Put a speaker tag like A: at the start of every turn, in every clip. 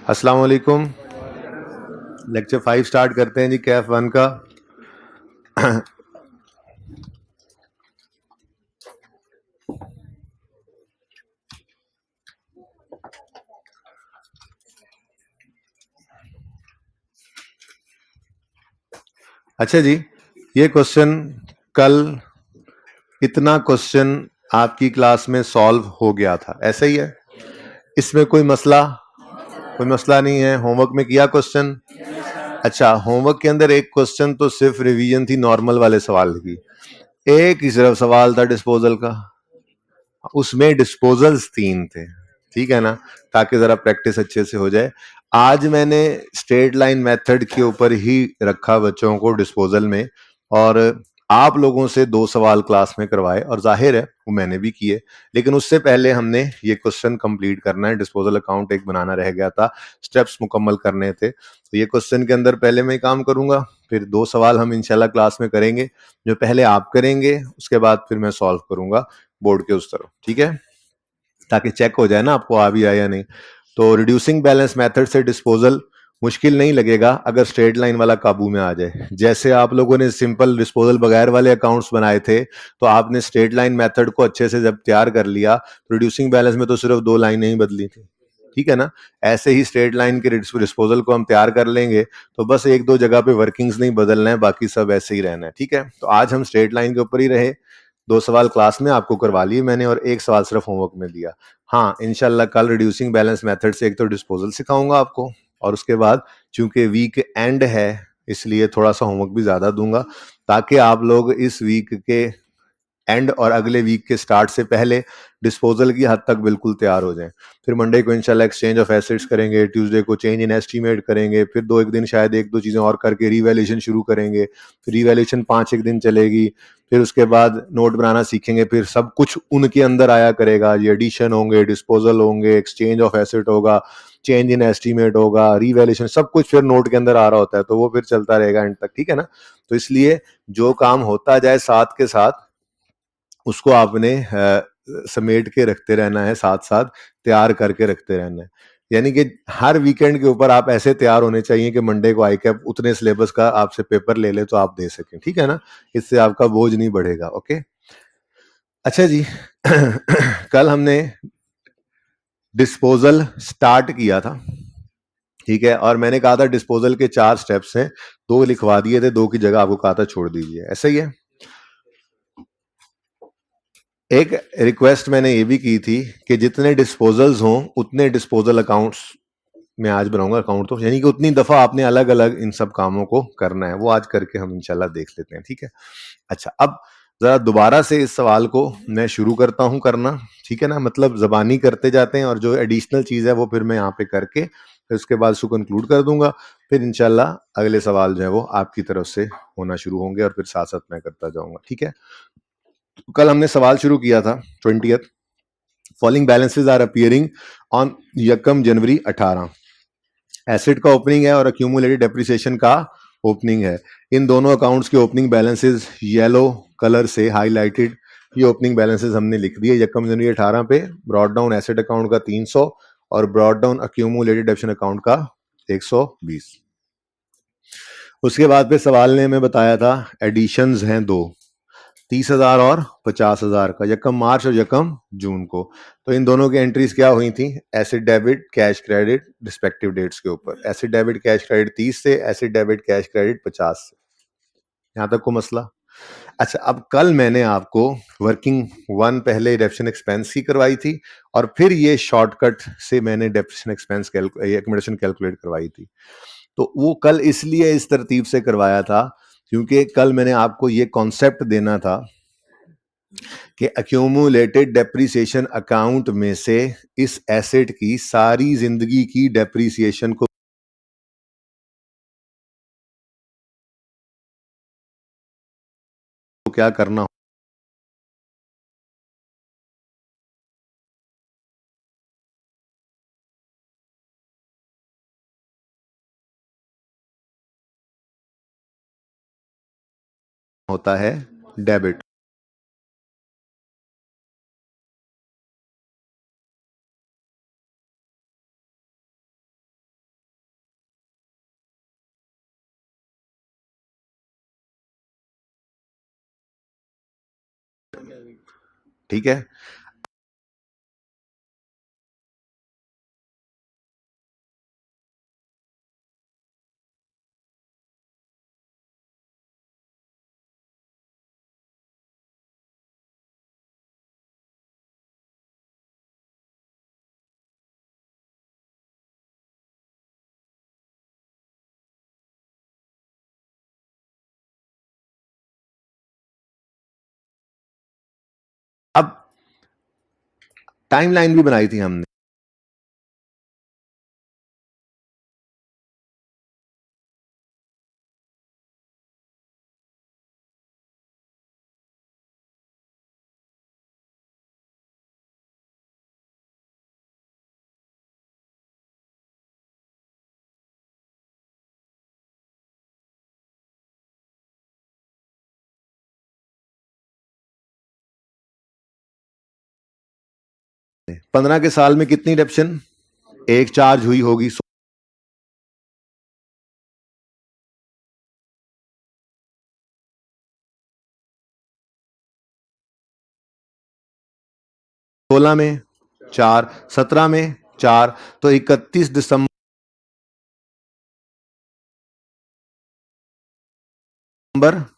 A: अस्सलाम वालेकुम। Lecture 5 start करते हैं जी, कैफ 1 का। अच्छा जी, ये क्वेश्चन कल इतना क्वेश्चन आपकी क्लास में सॉल्व हो गया था, ऐसा ही है? इसमें कोई मसला नहीं है? होमवर्क में किया क्वेश्चन? अच्छा, होमवर्क के अंदर एक क्वेश्चन तो सिर्फ रिवीजन थी नॉर्मल वाले सवाल की, एक ही सिर्फ सवाल था डिस्पोजल का, उसमें डिस्पोजल्स 3 थे, ठीक है ना, ताकि जरा प्रैक्टिस अच्छे से हो जाए। आज मैंने स्ट्रेट लाइन मेथड के ऊपर ही रखा बच्चों को डिस्पोजल में, और आप लोगों से 2 सवाल क्लास में करवाए, और जाहिर है वो मैंने भी किए, लेकिन उससे पहले हमने ये क्वेश्चन कंप्लीट करना है। डिस्पोजल अकाउंट एक बनाना रह गया था, स्टेप्स मुकम्मल करने थे, तो ये क्वेश्चन के अंदर पहले मैं काम करूंगा, फिर 2 सवाल हम इंशाल्लाह क्लास में करेंगे, जो पहले आप करेंगे उसके बाद फिर मैं सॉल्व करूंगा बोर्ड के उस तरफ, ठीक है, ताकि चेक हो जाए ना आपको आ भी आया या नहीं। तो रिड्यूसिंग बैलेंस मेथड से डिस्पोजल मुश्किल नहीं लगेगा अगर स्ट्रेट लाइन वाला काबू में आ जाए। जैसे आप लोगों ने सिंपल डिस्पोजल बगैर वाले अकाउंट्स बनाए थे, तो आपने स्ट्रेट लाइन मेथड को अच्छे से जब तैयार कर लिया, रिड्यूसिंग बैलेंस में तो सिर्फ 2 लाइनें ही बदली थी, ठीक है ना। ऐसे ही स्ट्रेट लाइन के डिस्पोजल को हम तैयार कर लेंगे, तो बस 1-2 जगह पे वर्किंग्स नहीं बदलना है, बाकी सब ऐसे ही रहना है, ठीक है। तो आज हम स्ट्रेट लाइन के ऊपर ही रहे। 2 सवाल क्लास में आपको करवा लिए मैंने, और 1 सवाल सिर्फ होमवर्क में दिया। हाँ, इंशाल्लाह कल रिड्यूसिंग बैलेंस मेथड से एक तो डिस्पोजल सिखाऊंगा आपको, और उसके बाद चूंकि वीक एंड है इसलिए थोड़ा सा होमवर्क भी ज्यादा दूंगा, ताकि आप लोग इस वीक के एंड और अगले वीक के स्टार्ट से पहले डिस्पोजल की हद तक बिल्कुल तैयार हो जाएं। फिर मंडे को इंशाल्लाह एक्सचेंज ऑफ एसेट्स करेंगे, ट्यूसडे को चेंज इन एस्टीमेट करेंगे, फिर 2 एक दिन शायद 1-2 चीजें और करके रीवैल्यूएशन शुरू करेंगे, फिर रीवैल्यूएशन 5 एक दिन चलेगी, फिर उसके बाद नोट बनाना सीखेंगे, फिर सब कुछ उनके अंदर आया करेगा, ये एडिशन होंगे, डिस्पोजल होंगे, एक्सचेंज ऑफ एसेट होगा, चेंज इन एस्टीमेट होगा, रीवैल्यूएशन, सब कुछ फिर नोट के अंदर आ रहा होता है, तो वो फिर चलता रहेगा एंड तक, ठीक है ना। तो इसलिए जो काम होता जाए साथ के साथ उसको आपने समेट के रखते रहना है, साथ साथ तैयार करके रखते रहना है। यानी कि हर वीकेंड के ऊपर आप ऐसे तैयार होने चाहिए कि मंडे को आई कैप उतने सिलेबस का आपसे पेपर ले ले तो आप दे सकें, ठीक है ना। इससे आपका बोझ नहीं बढ़ेगा। ओके, अच्छा जी। कल हमने डिस्पोजल स्टार्ट किया था, ठीक है, और मैंने कहा था डिस्पोजल के 4 स्टेप्स हैं, 2 लिखवा दिए थे, 2 की जगह आपको कहा था छोड़ दीजिए, ऐसा ही है। एक रिक्वेस्ट मैंने ये भी की थी कि जितने डिस्पोजल्स हों उतने डिस्पोजल अकाउंट्स में आज बनाऊंगा अकाउंट, तो यानी कि उतनी दफा आपने अलग अलग इन सब कामों को करना है, वो आज करके हम इंशाल्लाह देख लेते हैं, ठीक है। अच्छा, अब जरा दोबारा से इस सवाल को मैं शुरू करता हूं करना, ठीक है ना, मतलब जबानी करते जाते हैं, और जो एडिशनल चीज है वो फिर मैं यहाँ पे करके फिर उसके बाद उसको कंक्लूड कर दूंगा, फिर इंशाल्लाह अगले सवाल जो है वो आपकी तरफ से होना शुरू होंगे, और फिर साथ साथ मैं करता जाऊंगा, ठीक है। कल हमने सवाल शुरू किया था 20th, following balances are appearing on यकम जनवरी 18, एसेट का ओपनिंग है और अक्यूमुलेटेड डेप्रिसिएशन का ओपनिंग है। इन दोनों अकाउंट्स के ओपनिंग बैलेंसेस येलो कलर से हाईलाइटेड, ये ओपनिंग बैलेंसेस हमने लिख दिए यकम जनवरी 18 पे। ब्रॉड डाउन एसेट अकाउंट का 300 और brought down accumulated depreciation account का 120। उसके बाद फिर सवाल ने हमें बताया था एडिशंस हैं 2, 30,000 और 50,000 का, यकम मार्च और यकम जून को। तो इन दोनों की एंट्रीज क्या हुई थी, asset debit cash credit respective dates के ऊपर। एसिड डेबिट कैश क्रेडिट 30 से, एसिड डेबिट कैश क्रेडिट 50 से। यहां तक को मसला। अच्छा, अब कल मैंने आपको वर्किंग 1 पहले डेप्रिसिएशन एक्सपेंस की करवाई थी, और फिर ये शॉर्टकट से मैंने डेप्रिसिएशन एक्सपेंस एकोमोडेशन कैलकुलेट करवाई थी। तो वो कल इसलिए इस तरतीब से करवाया था क्योंकि कल मैंने आपको ये कॉन्सेप्ट देना था कि अक्यूमुलेटेड डेप्रिसिएशन अकाउंट में से इस एसेट की सारी जिंदगी की डेप्रिसिएशन को क्या करना होता है, डेबिट। ठीक है। अब टाइमलाइन भी बनाई थी हमने। पंद्रह के साल में कितनी डेप्शन एक चार्ज हुई होगी? 16 में 4, 17 में 4, तो 31 दिसंबर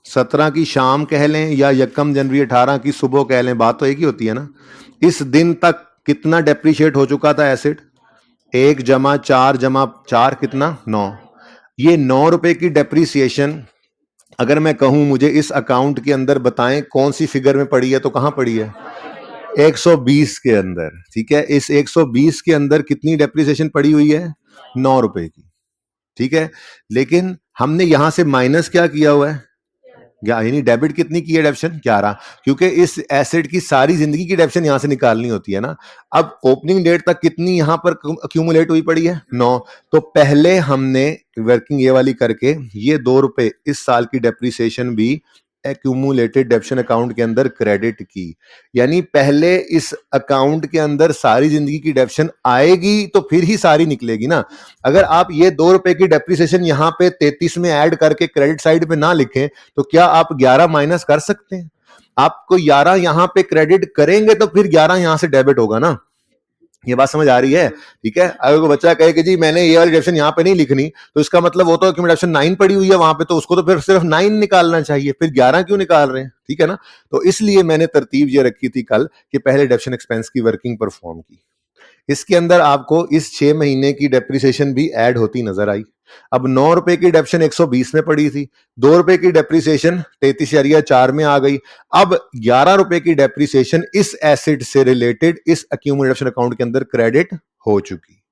A: 17 की शाम कह लें या यकम जनवरी 18 की सुबह कह लें, बात तो एक ही होती है ना। इस दिन तक कितना डेप्रिशिएट हो चुका था एसिड? 1 जमा 4 जमा 4 कितना? 9। ये 9 रुपए की डेप्रिसिएशन अगर मैं कहूं मुझे इस अकाउंट के अंदर बताएं कौन सी फिगर में पड़ी है, तो कहां पड़ी है? 120 के अंदर। ठीक है, इस 120 के अंदर कितनी डेप्रिसिएशन पड़ी हुई है? 9 रुपए की। ठीक है, लेकिन हमने यहां से माइनस क्या किया हुआ है? यानी डेबिट कितनी की है डेप्शन? 11, क्योंकि इस एसेट की सारी जिंदगी की डेप्शन यहां से निकालनी होती है ना। अब ओपनिंग डेट तक कितनी यहां पर अक्यूमुलेट हुई पड़ी है? 9। तो पहले हमने वर्किंग ये वाली करके ये 2 रुपए इस साल की डेप्रिसिएशन भी एक्यूमुलेटेड डेप्शन अकाउंट के अंदर क्रेडिट की। यानी पहले इस अकाउंट के अंदर सारी जिंदगी की डेप्शन आएगी तो फिर ही सारी निकलेगी ना। अगर आप ये 2 रुपए की डेप्रिसिएशन यहां पे 33 में ऐड करके क्रेडिट साइड पे ना लिखें तो क्या आप 11 माइनस कर सकते हैं? आपको 11 यहां पे क्रेडिट करेंगे तो फिर 11 यहां से डेबिट होगा ना। ये बात समझ आ रही है? ठीक है, अगर कोई बच्चा कहे कि जी मैंने ये वाली डेप्शन यहां पे नहीं लिखनी, तो इसका मतलब वो तो कि डेप्शन 9 पड़ी हुई है वहां पे, तो उसको तो फिर सिर्फ 9 निकालना चाहिए, फिर 11 क्यों निकाल रहे हैं? ठीक है ना। तो इसलिए मैंने तरतीब ये रखी थी कल कि पहले डेप्शन एक्सपेंस की वर्किंग परफॉर्म की। इसके अंदर आपको इस 6 महीने की डेप्रिसिएशन भी ऐड होती नजर आई। अब 9 रुपए की डेप्शन 120 में पड़ी थी, 2 रुपए की डेप्रिसिएशन 33.4 में आ गई। अब 11 रुपए की डेप्रिसिएशन इस एसिड से रिलेटेड इस अक्यूमुलेशन अकाउंट के अंदर क्रेडिट हो चुकी।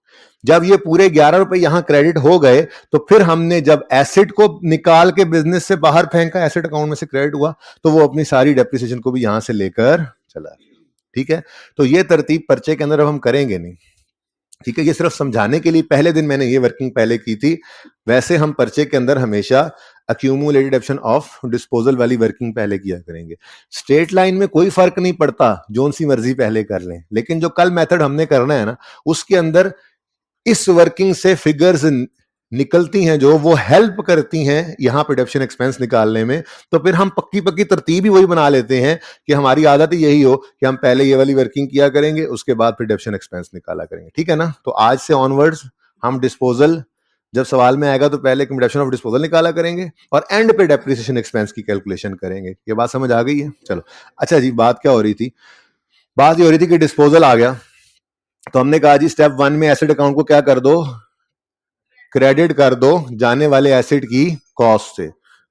A: जब ये पूरे 11 रुपए यहां क्रेडिट हो गए तो फिर हमने जब एसिड को निकाल के बिजनेस से बाहर फेंका, एसिड अकाउंट में से क्रेडिट हुआ, तो वो अपनी सारी डेप्रिसिएशन को भी यहां से लेकर चला। ठीक है, तो ये तरतीब पर्चे के अंदर अब हम करेंगे नहीं। ठीक है, ये सिर्फ समझाने के लिए पहले दिन मैंने ये वर्किंग पहले की थी। वैसे हम पर्चे के अंदर हमेशा अक्यूमुलेटेड ऑप्शन ऑफ डिस्पोजल वाली वर्किंग पहले किया करेंगे। स्ट्रेट लाइन में कोई फर्क नहीं पड़ता, जोन सी मर्जी पहले कर लें, लेकिन जो कल मेथड हमने करना है ना, उसके अंदर इस वर्किंग से फिगर्स निकलती हैं जो वो हेल्प करती हैं यहां पे डेप्शन एक्सपेंस निकालने में। तो फिर हम पक्की पक्की तरतीब ही वही बना लेते हैं कि हमारी आदत ही यही हो कि हम पहले ये वाली वर्किंग किया करेंगे, उसके बाद फिर डेप्शन एक्सपेंस निकाला करेंगे। ठीक है ना। तो आज से ऑनवर्ड्स हम डिस्पोजल जब सवाल में आएगा तो पहले कंप्यूटेशन ऑफ डिस्पोजल निकाला करेंगे और एंड पे डेप्रिसिएशन एक्सपेंस की कैलकुलेशन करेंगे। ये बात समझ आ गई है? चलो अच्छा जी, बात क्या हो रही थी? बात ये हो रही थी कि डिस्पोजल आ गया तो हमने कहा जी स्टेप 1 में एसेट अकाउंट को क्या कर दो? क्रेडिट कर दो जाने वाले एसिड की कॉस्ट से।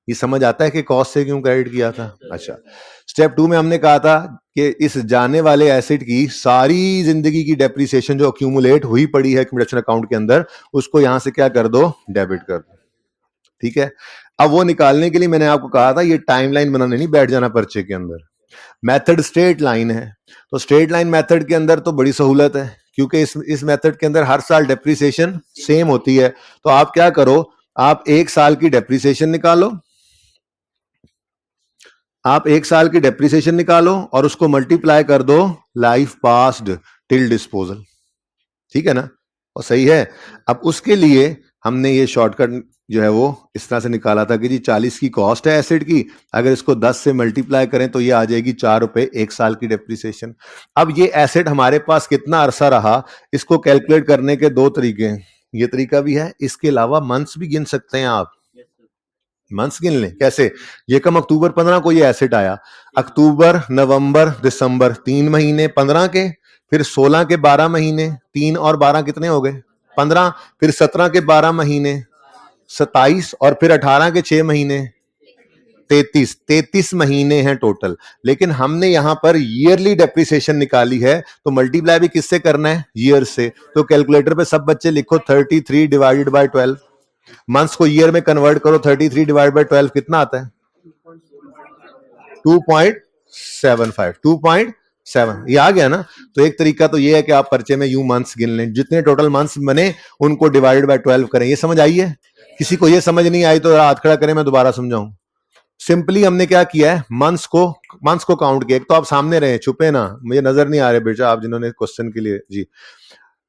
A: ये समझ आता है कि कॉस्ट से क्यों क्रेडिट किया था? अच्छा, स्टेप 2 में हमने कहा था कि इस जाने वाले एसिड की सारी जिंदगी की डेप्रिसिएशन जो अक्यूमुलेट हुई पड़ी है कंप्यूटेशन अकाउंट के अंदर, उसको यहां से क्या कर दो? डेबिट कर दो। ठीक है, अब वो निकालने के लिए मैंने आपको कहा था ये टाइमलाइन बनाने नहीं बैठ जाना पर्चे के अंदर। मेथड स्ट्रेट लाइन है, तो स्ट्रेट लाइन मेथड के अंदर तो बड़ी सहूलत है क्योंकि इस मेथड के अंदर हर साल डेप्रिसिएशन सेम होती है। तो आप क्या करो, आप एक साल की डेप्रिसिएशन निकालो, आप एक साल की डेप्रिसिएशन निकालो और उसको मल्टीप्लाई कर दो लाइफ पास्ड टिल डिस्पोजल। ठीक है ना, और सही है। अब उसके लिए हमने ये शॉर्टकट जो है वो इस तरह से निकाला था कि जी 40 की कॉस्ट है एसेट की, अगर इसको 10 से मल्टीप्लाई करें तो ये आ जाएगी 4 रुपए 1 साल की डेप्रिसिएशन। अब ये एसेट हमारे पास कितना अरसा रहा, इसको कैलकुलेट करने के दो तरीके हैं। ये तरीका भी है, इसके अलावा मंथ्स भी गिन सकते हैं आप। मंथ्स गिन लें कैसे? ये कम अक्टूबर 15 को ये एसेट आया, अक्टूबर नवंबर दिसंबर 3 महीने 15 के, फिर 16 के 12 महीने, 3 और 12 कितने हो गए 15, फिर 17 के 12 महीने 27, और फिर 18 के 6 महीने 33 महीने हैं टोटल। लेकिन हमने यहां पर ईयरली डेप्रिसिएशन निकाली है, तो मल्टीप्लाई भी किससे करना है? ईयर से। तो कैलकुलेटर पे सब बच्चे लिखो 33 डिवाइडेड बाय 12। मंथ्स को ईयर में कन्वर्ट करो, 33 डिवाइड बाय 12 कितना आता है? 2.75, 2.7। ये आ गया ना? तो एक तरीका तो ये है कि आप पर्चे में यूं मंथ्स गिन लें, जितने टोटल मंथ्स बने उनको डिवाइड बाय 12 करें। ये समझ आई है? किसी को ये समझ नहीं आई तो हाथ खड़ा करें, मैं दोबारा समझाऊं। सिंपली हमने क्या किया है, मंथ्स को काउंट किया। एक तो आप सामने रहे, छुपे ना, मुझे नजर नहीं आ रहे बेटा आप जिन्होंने क्वेश्चन के लिए जी।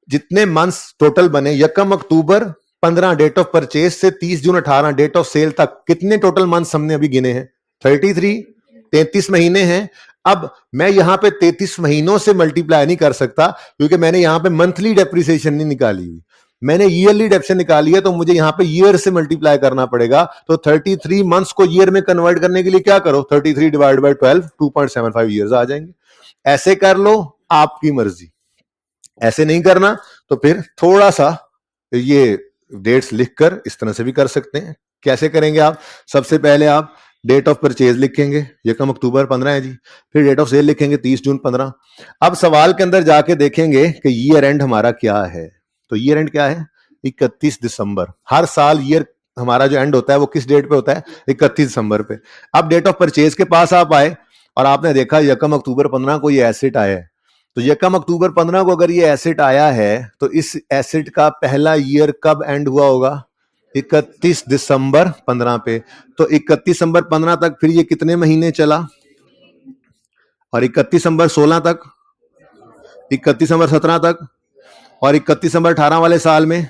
A: जितने मंथ्स टोटल बने, यकम अक्टूबर 15 डेट ऑफ परचेज से 30 जून 18 डेट ऑफ सेल तक, कितने टोटल मंथ्स हमने अभी गिने हैं? 33, 33 महीने हैं। अब मैं यहां पे 33 महीनों से मल्टीप्लाई नहीं कर सकता, क्योंकि मैंने यहां पे मंथली डेप्रिसिएशन नहीं निकाली हुई, मैंने ईयरली डेप्रिसिएशन निकाली है, तो मुझे यहां पे ईयर से मल्टीप्लाई करना पड़ेगा। तो 33 मंथ्स को ईयर में कन्वर्ट करने के लिए क्या करो, 33 डिवाइड बाय 12, 2.75 ईयर्स आ जाएंगे। ऐसे कर लो, आपकी मर्जी। ऐसे नहीं करना तो फिर थोड़ा सा ये डेट्स लिखकर इस तरह से भी कर सकते हैं। कैसे करेंगे आप? सबसे पहले आप डेट ऑफ परचेज लिखेंगे, यकम अक्टूबर 15 है जी, फिर डेट ऑफ सेल लिखेंगे 30 जून 15। अब सवाल के अंदर जाके देखेंगे कि ईयर एंड हमारा क्या है। तो ईयर एंड क्या है? 31 दिसंबर। हर साल ईयर हमारा जो एंड होता है वो किस डेट पे होता है? 31 दिसंबर पे। अब डेट ऑफ परचेज के पास आप आए और आपने देखा यकम अक्टूबर 15 को ये एसेट आया है। तो यकम अक्टूबर 15 को अगर ये एसेट आया है, तो इस एसेट का पहला ईयर कब एंड हुआ होगा? 31 दिसंबर 15 पे। तो 31 दिसंबर 15 तक फिर ये कितने महीने चला? और 31 दिसंबर 16 तक, 31 दिसंबर 17 तक, और 31 दिसंबर 18 वाले साल में।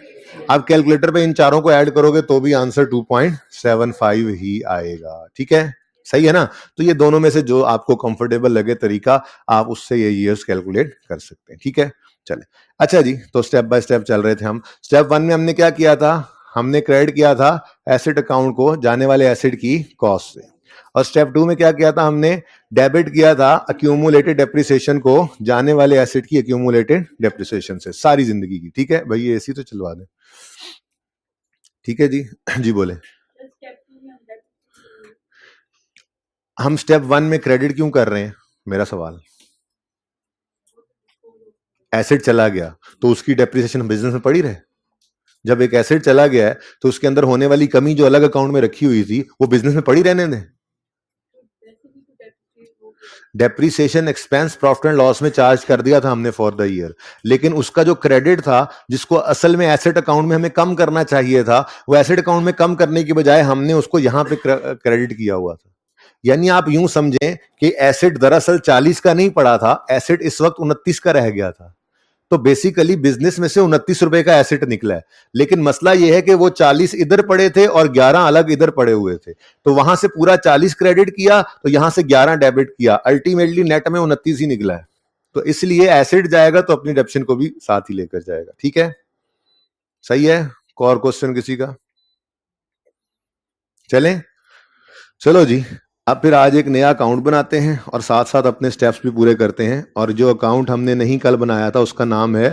A: आप कैलकुलेटर पे इन चारों को ऐड करोगे तो भी आंसर 2.75 ही आएगा। ठीक है, सही है ना? तो ये दोनों में से जो आपको कंफर्टेबल लगे तरीका, आप उससे ये ईयर्स कैलकुलेट कर सकते हैं। ठीक है, चले। अच्छा जी, तो स्टेप बाय स्टेप चल रहे थे हम। स्टेप 1 में हमने क्या किया था? हमने क्रेडिट किया था एसेट अकाउंट को जाने वाले एसेट की कॉस्ट से। और स्टेप 2 में क्या किया था? हमने डेबिट किया था अक्यूमुलेटेड डेप्रिसिएशन को जाने वाले एसेट की अक्यूमुलेटेड डेप्रिसिएशन से सारी जिंदगी की। ठीक है भाई, ये एसी तो चलवा दें। ठीक है जी। जी बोले। हम स्टेप 1 में क्रेडिट क्यों कर रहे हैं? मेरा सवाल। एसेट चला गया तो उसकी डेप्रिसिएशन बिजनेस में पड़ी रहे। जब एक एसेट चला गया है तो उसके अंदर होने वाली कमी जो अलग अकाउंट में रखी हुई थी वो बिजनेस में पड़ी रहने दें। Depreciation expense profit and loss में चार्ज कर दिया था हमने फॉर द ईयर, लेकिन उसका जो क्रेडिट था जिसको असल में एसेट अकाउंट में हमें कम करना चाहिए था, वो एसेट अकाउंट में कम करने की बजाय हमने उसको यहां पे क्रेडिट किया हुआ था। यानी आप यूं समझें कि एसेट दरअसल 40 का नहीं पड़ा था, एसेट इस वक्त 29 का रह गया था। तो बेसिकली बिजनेस में से 29 रुपए का एसेट निकला है, लेकिन मसला यह है कि वो 40 इधर पड़े थे और 11 अलग इधर पड़े हुए थे। तो वहां से पूरा 40 क्रेडिट किया, तो यहां से 11 डेबिट किया, अल्टीमेटली नेट में 29 ही निकला है। तो इसलिए एसेट जाएगा तो अपनी डेप्शन को भी साथ ही लेकर जाएगा। ठीक है, सही है। और क्वेश्चन किसी का? चलें, चलो जी। अब फिर आज एक नया अकाउंट बनाते हैं और साथ साथ अपने स्टेप्स भी पूरे करते हैं। और जो अकाउंट हमने नहीं कल बनाया था उसका नाम है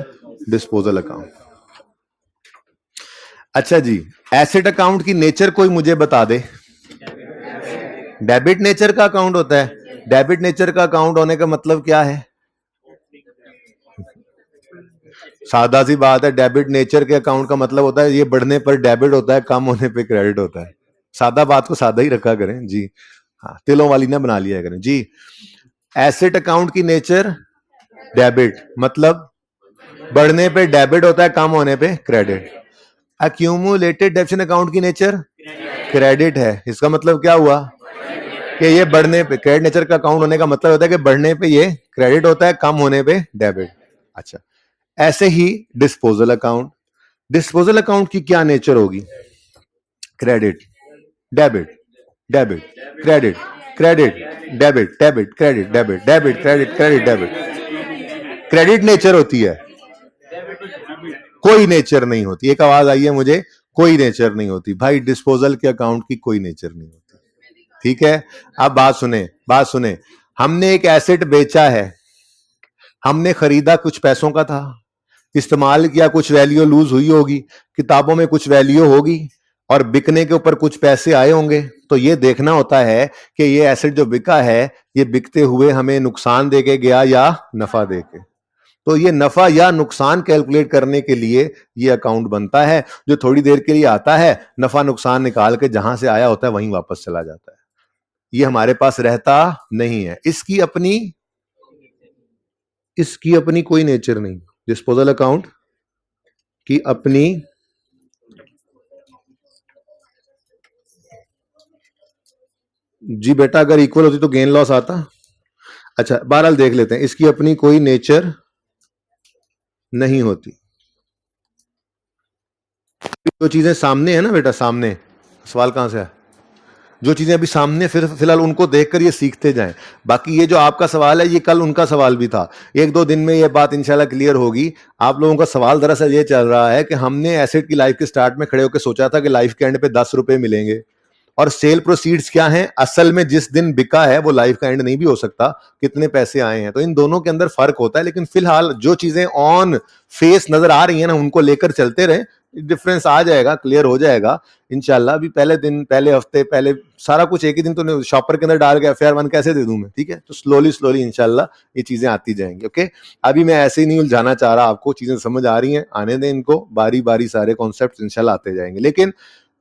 A: डिस्पोजल अकाउंट। अच्छा जी, एसेट अकाउंट की नेचर कोई मुझे बता दे। डेबिट नेचर का अकाउंट होता है। डेबिट नेचर का अकाउंट होने का मतलब क्या है? सादा सी बात है, डेबिट नेचर के अकाउंट का मतलब होता है ये बढ़ने पर डेबिट होता है, कम होने पे क्रेडिट होता है। सादा बात को सादा ही रखा करें जी। हाँ, तिलों वाली ना बना लिया करें जी। एसेट अकाउंट की नेचर डेबिट, मतलब बढ़ने पे डेबिट होता है, कम होने पे क्रेडिट। अक्यूमुलेटेड डेप्शन अकाउंट की नेचर क्रेडिट है। इसका मतलब क्या हुआ कि ये बढ़ने पे, क्रेडिट नेचर का अकाउंट होने का मतलब होता है कि बढ़ने पे ये क्रेडिट होता है, कम होने पे डेबिट। अच्छा, ऐसे ही डिस्पोजल अकाउंट। डिस्पोजल अकाउंट की क्या नेचर होगी? Credit, debit, debit, credit, credit, debit, debit, credit, debit, debit, credit, credit, debit. Credit nature होती है, कोई नेचर नहीं होती। एक आवाज आई है मुझे, कोई नेचर नहीं होती भाई, डिस्पोजल के अकाउंट की कोई नेचर नहीं होती। ठीक है, अब बात सुने, बात सुने। हमने एक एसेट बेचा है, हमने खरीदा कुछ पैसों का था, इस्तेमाल किया, कुछ वैल्यू लूज हुई होगी, किताबों में कुछ वैल्यू होगी, और बिकने के ऊपर कुछ पैसे आए होंगे। तो ये देखना होता है कि ये एसेट जो बिका है, ये बिकते हुए हमें नुकसान देके गया या नफा देके। तो ये नफा या नुकसान कैलकुलेट करने के लिए ये अकाउंट बनता है, जो थोड़ी देर के लिए आता है, नफा नुकसान निकाल के जहां से आया होता है वहीं वापस चला जाता है। ये हमारे पास रहता नहीं है। इसकी अपनी कोई नेचर नहीं। डिस्पोजल अकाउंट की अपनी जी बेटा, अगर इक्वल होती तो गेन लॉस आता। अच्छा, बहरहाल देख लेते हैं। इसकी अपनी कोई नेचर नहीं होती। जो चीजें सामने है ना बेटा, सामने, सवाल कहां से है, जो चीजें अभी सामने, फिर फिलहाल उनको देखकर ये सीखते जाएं। बाकी ये जो आपका सवाल है, ये कल उनका सवाल भी था। एक दो दिन में ये बात इंशाल्लाह क्लियर होगी। आप लोगों का सवाल दरअसल ये चल रहा है कि हमने एसेट की लाइफ के स्टार्ट में खड़े होकर सोचा था कि लाइफ के एंड पे 10 रुपए मिलेंगे, और सेल प्रोसीड्स क्या है, असल में जिस दिन बिका है वो लाइफ का एंड नहीं भी हो सकता, कितने पैसे आए हैं। तो इन दोनों के अंदर फर्क होता है। लेकिन फिलहाल जो चीजें ऑन फेस नजर आ रही है ना, उनको लेकर चलते रहे, डिफरेंस आ जाएगा, क्लियर हो जाएगा इंशाल्लाह। अभी पहले दिन, पहले हफ्ते, पहले सारा कुछ एक ही दिन तो शॉपर के अंदर डाल के FR 1 कैसे दे दूं मैं? ठीक है, तो स्लोली स्लोली इंशाल्लाह ये चीजें आती जाएंगी। ओके, अभी मैं ऐसे ही नहीं उलझाना चाह रहा आपको, चीजें समझ आ रही हैं, आने दें इनको, बारी बारी सारे कॉन्सेप्ट इंशाल्लाह आते जाएंगे। लेकिन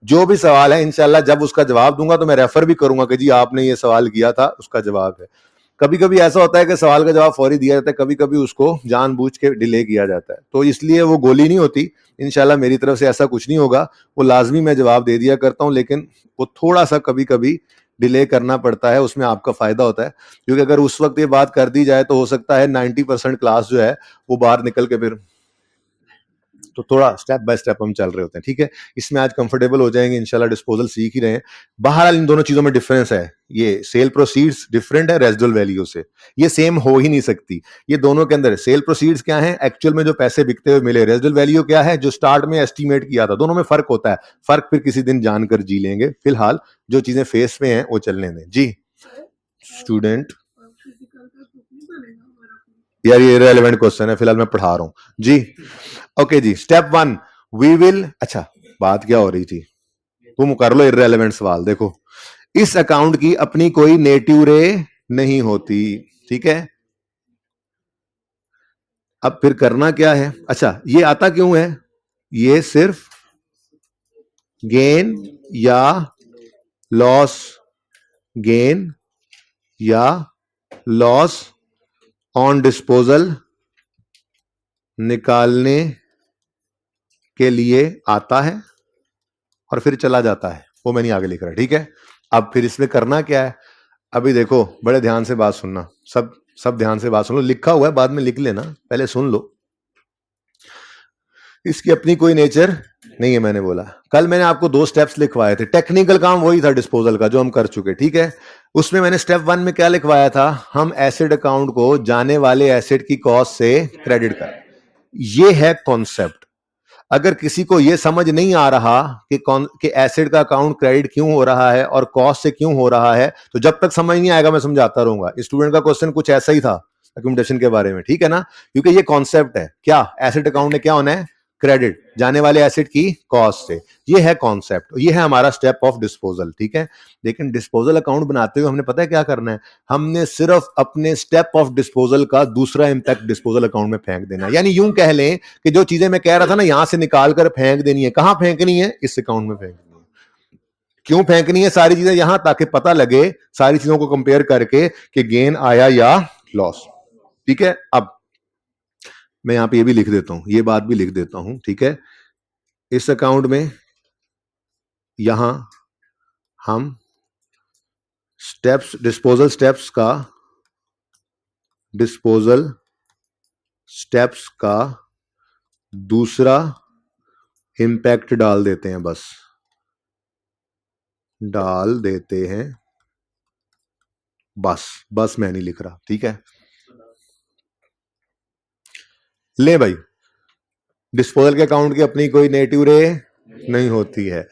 A: जो भी सवाल है इंशाल्लाह जब उसका जवाब दूंगा तो मैं रेफर भी करूंगा कि जी आपने ये सवाल किया था, उसका जवाब है। कभी कभी ऐसा होता है कि सवाल का जवाब फौरी दिया जाता है, कभी कभी उसको जानबूझ के डिले किया जाता है, तो इसलिए वो गोली नहीं होती। इंशाल्लाह मेरी तरफ से ऐसा कुछ नहीं होगा, वो लाजमी मैं जवाब दे दिया करता हूं, लेकिन वो थोड़ा सा कभी कभी डिले करना पड़ता है, उसमें आपका फायदा होता है। क्योंकि अगर उस वक्त ये बात कर दी जाए तो हो सकता है 90% क्लास जो है वो बाहर निकल के फिर, तो थोड़ा स्टेप बाय स्टेप हम चल रहे होते हैं। ठीक है, इसमें आज कंफर्टेबल हो जाएंगे इंशाल्लाह, डिस्पोजल सीख ही रहे हैं। बहरहाल इन दोनों चीजों में डिफरेंस है। ये सेल प्रोसीड्स डिफरेंट है रेजिडुअल वैल्यू से, ये सेम हो ही नहीं सकती। ये दोनों के अंदर सेल प्रोसीड्स क्या है, एक्चुअल में जो पैसे बिकते हुए मिले, रेजिडुअल वैल्यू क्या है, जो स्टार्ट में एस्टिमेट किया था। दोनों में फर्क होता है, फर्क फिर किसी दिन जानकर जी लेंगे। फिलहाल जो चीजें फेस में हैं वो चलने दें। जी स्टूडेंट, यार ये रेलेवेंट क्वेश्चन है, फिलहाल मैं पढ़ा रहा हूं जी। ओके जी, स्टेप 1 वी विल, अच्छा बात क्या हो रही थी, तुम कर लो इररेलेवेंट सवाल। देखो, इस अकाउंट की अपनी कोई नेटिव रे नहीं होती। ठीक है, अब फिर करना क्या है, अच्छा ये आता क्यों है, ये सिर्फ गेन या लॉस, गेन या लॉस ऑन डिस्पोजल निकालने के लिए आता है और फिर चला जाता है। वो मैं नहीं आगे लिख रहा, ठीक है। अब फिर इसमें करना क्या है, अभी देखो बड़े ध्यान से बात सुनना, सब ध्यान से बात सुन लो, लिखा हुआ है बाद में लिख लेना, पहले सुन लो। इसकी अपनी कोई नेचर नहीं है, मैंने बोला। कल मैंने आपको 2 स्टेप्स लिखवाए थे, टेक्निकल काम वही था डिस्पोजल का जो हम कर चुके, ठीक है। उसमें मैंने स्टेप 1 में क्या लिखवाया था, हम एसेट अकाउंट को जाने वाले एसेट की कॉस्ट से क्रेडिट कर, ये है कॉन्सेप्ट। अगर किसी को यह समझ नहीं आ रहा कि एसेट का अकाउंट क्रेडिट क्यों हो रहा है और कॉस्ट से क्यों हो रहा है, तो जब तक समझ नहीं आएगा मैं समझाता रहूंगा। स्टूडेंट का क्वेश्चन कुछ ऐसा ही था अकोमोडेशन के बारे में, ठीक है ना। क्योंकि ये कॉन्सेप्ट है, क्या एसेट अकाउंट में क्या होना है, क्रेडिट जाने वाले एसेट की कॉस्ट से, ये है कॉन्सेप्ट, ये है हमारा स्टेप ऑफ डिस्पोजल, ठीक है। लेकिन डिस्पोजल अकाउंट बनाते हुए हमने पता है क्या करना है, हमने सिर्फ अपने स्टेप ऑफ डिस्पोजल का दूसरा इंपैक्ट डिस्पोजल अकाउंट में फेंक देना। यानी यूं कह लें कि जो चीजें मैं कह रहा था ना यहां से निकाल कर फेंक देनी है, कहां फेंकनी है, इस अकाउंट में फेंकनी है। क्यों फेंकनी है सारी चीजें यहां, ताकि पता लगे सारी चीजों को कंपेयर करके कि गेन आया या लॉस, ठीक है। अब मैं यहां पे ये भी लिख देता हूं, ये बात भी लिख देता हूं, ठीक है। इस अकाउंट में यहां हम स्टेप्स, डिस्पोजल स्टेप्स का दूसरा इंपैक्ट डाल देते हैं बस। डाल देते हैं, बस मैं नहीं लिख रहा, ठीक है। ले भाई, डिस्पोजल के अकाउंट की अपनी कोई नेगेटिव रे नहीं होती है,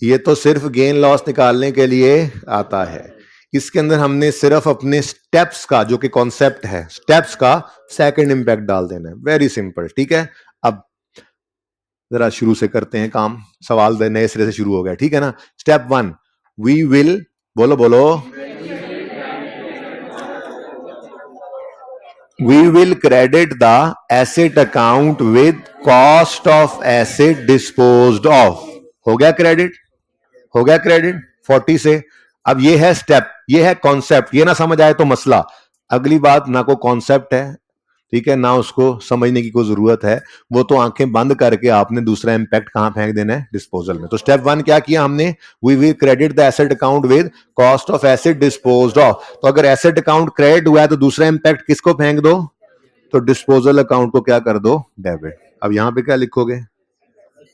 A: ये तो सिर्फ गेन लॉस निकालने के लिए आता है। इसके अंदर हमने सिर्फ अपने स्टेप्स का, जो कि कॉन्सेप्ट है, स्टेप्स का सेकंड इंपैक्ट डाल देना है, वेरी सिंपल, ठीक है। अब जरा शुरू से करते हैं काम, सवाल नए सिरे से शुरू हो गया, ठीक है ना। स्टेप 1, वी विल, बोलो बोलो, we will credit the asset account with cost of asset disposed of। हो गया क्रेडिट, हो गया क्रेडिट 40 से। अब ये है स्टेप, ये है कॉन्सेप्ट, ये ना समझ आए तो मसला। अगली बात, ना को कॉन्सेप्ट है, ठीक है, ना उसको समझने की कोई जरूरत है, वो तो आंखें बंद करके आपने दूसरा इंपैक्ट कहां फेंक देना है, डिस्पोजल में। तो स्टेप 1 क्या किया हमने, we will credit the asset account with cost of asset disposed of. तो अगर एसेट अकाउंट क्रेडिट हुआ है तो दूसरा इंपैक्ट किसको फेंक दो, तो डिस्पोजल अकाउंट को क्या कर दो, डेबिट। अब यहां पे क्या लिखोगे,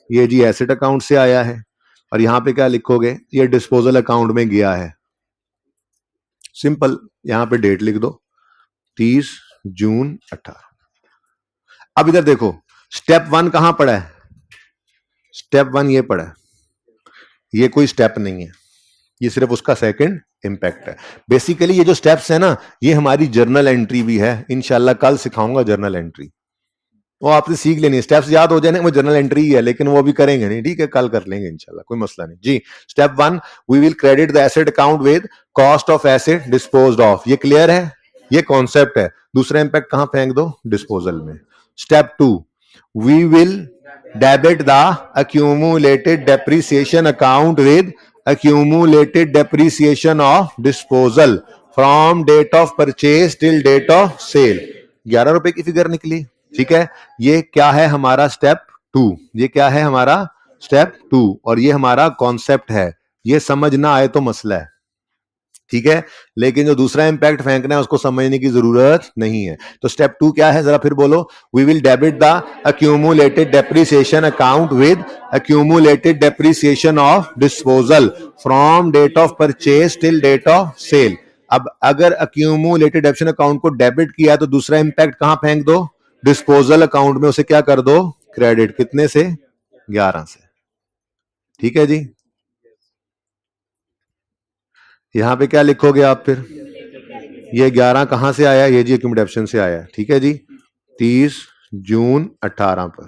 A: ये जी एसेट अकाउंट से आया है, और यहां पे क्या लिखोगे, ये डिस्पोजल अकाउंट में गया है। सिंपल, यहां पे डेट लिख दो 30 जून 18। अब इधर देखो, स्टेप 1 कहां पड़ा है, स्टेप 1 ये पड़ा है, ये कोई स्टेप नहीं है, ये सिर्फ उसका सेकंड इंपैक्ट है। बेसिकली ये जो स्टेप्स है ना, ये हमारी जर्नल एंट्री भी है, इंशाल्लाह कल सिखाऊंगा जर्नल एंट्री, वो आपने सीख लेनी, स्टेप्स याद हो जाए, वो जर्नल एंट्री ही है, लेकिन वो भी करेंगे नहीं, ठीक है, कल कर लेंगे इंशाल्लाह, कोई मसला नहीं जी। Step 1, we will credit the asset account with cost of asset disposed of, ये क्लियर है, ये कॉन्सेप्ट है। दूसरा इंपैक्ट कहां फेंक दो, डिस्पोजल में। Step 2, we will debit the accumulated depreciation account with accumulated depreciation of disposal from date of purchase till date of sale। 11 रुपए की फिगर निकली, ठीक है। ये क्या है हमारा स्टेप 2, ये क्या है हमारा स्टेप 2, और ये हमारा कॉन्सेप्ट है, ये समझ ना आए तो मसला है, ठीक है। लेकिन जो दूसरा इंपैक्ट फेंकना है उसको समझने की जरूरत नहीं है। तो स्टेप 2 क्या है, जरा फिर बोलो, we will debit the accumulated depreciation account with accumulated depreciation of disposal from date of purchase till date of sale। अब अगर accumulated depreciation account को डेबिट किया तो दूसरा इंपैक्ट कहां फेंक दो, डिस्पोजल अकाउंट में, उसे क्या कर दो, क्रेडिट। कितने से, 11 से, ठीक है जी। यहां पे क्या लिखोगे आप फिर, ये 11 कहां से आया, ये जी एक्यूमुलेशन से आया, ठीक है जी, 30 जून 18 पर।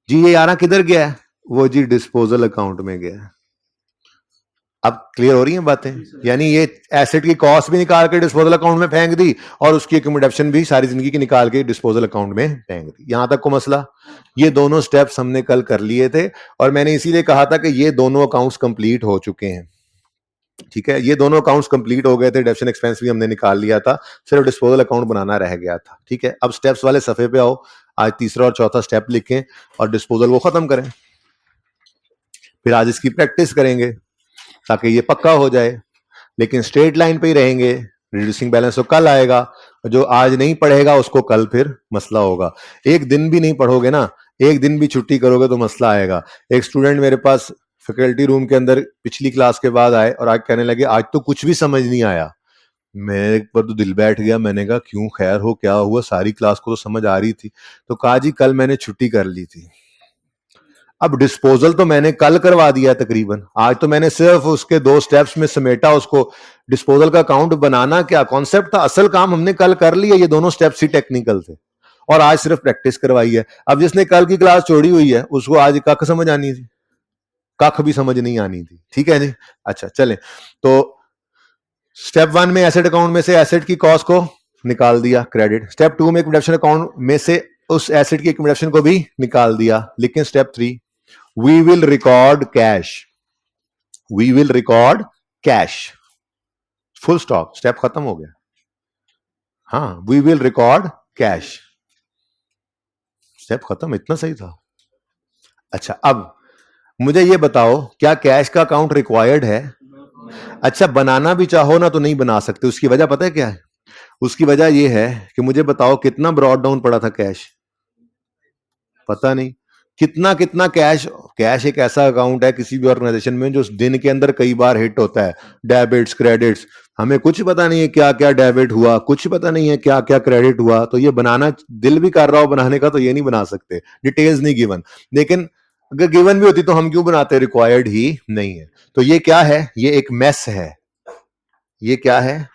A: जी ये 11 किधर गया है, वो जी डिस्पोजल अकाउंट में गया है। अब क्लियर हो रही हैं बातें, यानी ये एसेट की कॉस्ट भी निकाल के डिस्पोजल अकाउंट में फेंक दी, और उसकी एक्यूमुलेशन भी सारी जिंदगी की निकाल के डिस्पोजल अकाउंट में फेंक दी। यहां तक को मसला, ये दोनों स्टेप्स हमने कल कर लिए थे, और मैंने इसीलिए कहा था कि ये दोनों अकाउंट्स कंप्लीट हो चुके हैं, ठीक है। ये दोनों अकाउंट्स कंप्लीट हो गए थे, डेबिट एक्सपेंस भी हमने निकाल लिया था, सिर्फ डिस्पोजल अकाउंट बनाना रह गया था, ठीक है। अब स्टेप्स वाले सफे पे आओ, आज तीसरा और चौथा स्टेप लिखें और डिस्पोजल को खत्म करें, फिर आज इसकी प्रैक्टिस करेंगे ताकि ये पक्का हो जाए। लेकिन स्ट्रेट लाइन पे ही रहेंगे, रिड्यूसिंग बैलेंस तो कल आएगा, जो आज नहीं पढ़ेगा उसको कल फिर मसला होगा। एक दिन भी नहीं पढ़ोगे ना, एक दिन भी छुट्टी करोगे तो मसला आएगा। एक स्टूडेंट मेरे पास फैकल्टी रूम के अंदर पिछली क्लास के बाद आए और आज कहने लगे आज तो कुछ भी समझ नहीं आया। मेरे पर तो दिल बैठ गया, मैंने कहा क्यों, खैर हो, क्या हुआ, सारी क्लास को तो समझ आ रही थी। तो कहा जी कल मैंने छुट्टी कर ली थी। अब डिस्पोजल तो मैंने कल करवा दिया तकरीबन, आज तो मैंने सिर्फ उसके 2 स्टेप्स में समेटा उसको। डिस्पोजल का अकाउंट बनाना क्या कॉन्सेप्ट था, असल काम हमने कल कर लिया, ये दोनों स्टेप्स ही टेक्निकल थे, और आज सिर्फ प्रैक्टिस करवाई है। अब जिसने कल की क्लास छोड़ी हुई है उसको आज कख समझ आनी थी, कख भी समझ नहीं आनी थी, ठीक है जी। अच्छा चलें, तो स्टेप 1 में एसेट अकाउंट में से एसेट की कॉस्ट को निकाल दिया, क्रेडिट। स्टेप 2 में एक्यूमुलेशन अकाउंट में से उस एसेट की एक्यूमुलेशन को भी निकाल दिया। लेकिन step 3, we will record cash, we will record cash, full stop, step खत्म हो गया। हाँ, we will record cash, step खत्म, इतना सही था। अच्छा अब मुझे ये बताओ, क्या कैश का अकाउंट रिक्वायर्ड है? अच्छा, बनाना भी चाहो ना तो नहीं बना सकते, उसकी वजह पता है क्या है? उसकी वजह यह है कि मुझे बताओ कितना ब्रॉड डाउन पड़ा था कैश, पता नहीं, कितना कितना कैश कैश एक ऐसा अकाउंट है किसी भी ऑर्गेनाइजेशन में जो दिन के अंदर कई बार हिट होता है, डेबिट्स क्रेडिट्स, हमें कुछ पता नहीं है क्या क्या डेबिट हुआ, कुछ पता नहीं है क्या क्या क्रेडिट हुआ, तो ये बनाना दिल भी कर रहा हो बनाने का तो ये नहीं बना सकते, डिटेल्स नहीं गिवन। लेकिन अगर गिवन भी होती तो हम क्यों बनाते, रिक्वायर्ड ही नहीं है। तो ये क्या है, ये एक मेस है। ये क्या है,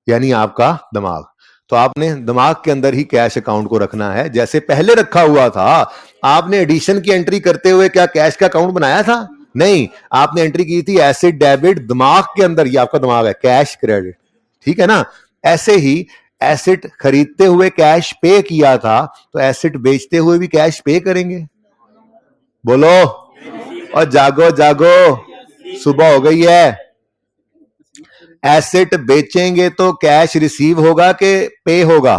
A: यानी आपका दिमाग। तो आपने दिमाग के अंदर ही कैश अकाउंट को रखना है जैसे पहले रखा हुआ था। आपने एडिशन की एंट्री करते हुए क्या कैश का अकाउंट बनाया था? नहीं, आपने एंट्री की थी एसेट डेबिट दिमाग के अंदर, ये आपका दिमाग है, कैश क्रेडिट, ठीक है ना। ऐसे ही एसेट खरीदते हुए कैश पे किया था, तो एसेट बेचते हुए भी कैश पे करेंगे। बोलो, और जागो जागो, सुबह हो गई है। एसेट बेचेंगे तो कैश रिसीव होगा कि पे होगा?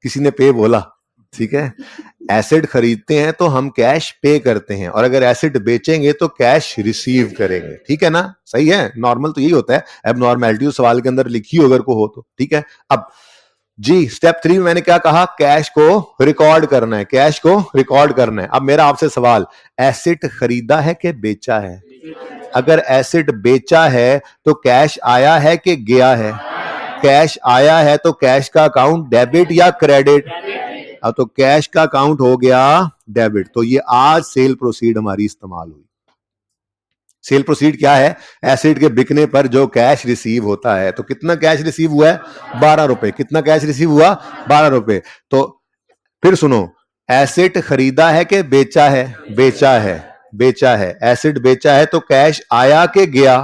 A: किसी ने पे बोला, ठीक है। एसेट खरीदते हैं तो हम कैश पे करते हैं, और अगर एसेट बेचेंगे तो कैश रिसीव करेंगे, ठीक है ना। सही है, नॉर्मल तो यही होता है। अब नॉर्मैलिटी सवाल के अंदर लिखी हो अगर को हो तो, ठीक है। अब जी स्टेप 3 में मैंने क्या कहा, कैश को रिकॉर्ड करना है, कैश को रिकॉर्ड करना है। अब मेरा आपसे सवाल, एसेट खरीदा है कि बेचा है? अगर एसेट बेचा है तो कैश आया है कि गया है? कैश आया है तो कैश का अकाउंट डेबिट या क्रेडिट? अब तो कैश का अकाउंट हो गया डेबिट, तो ये आज सेल प्रोसीड हमारी इस्तेमाल हुई। सेल प्रोसीड क्या है? एसेट के बिकने पर जो कैश रिसीव होता है। तो कितना कैश रिसीव हुआ है? 12 रुपए। कितना कैश रिसीव हुआ? 12 रुपए। तो फिर सुनो, एसेट खरीदा है कि बेचा है? बेचा है, बेचा है। एसेट बेचा है तो कैश आया कि गया?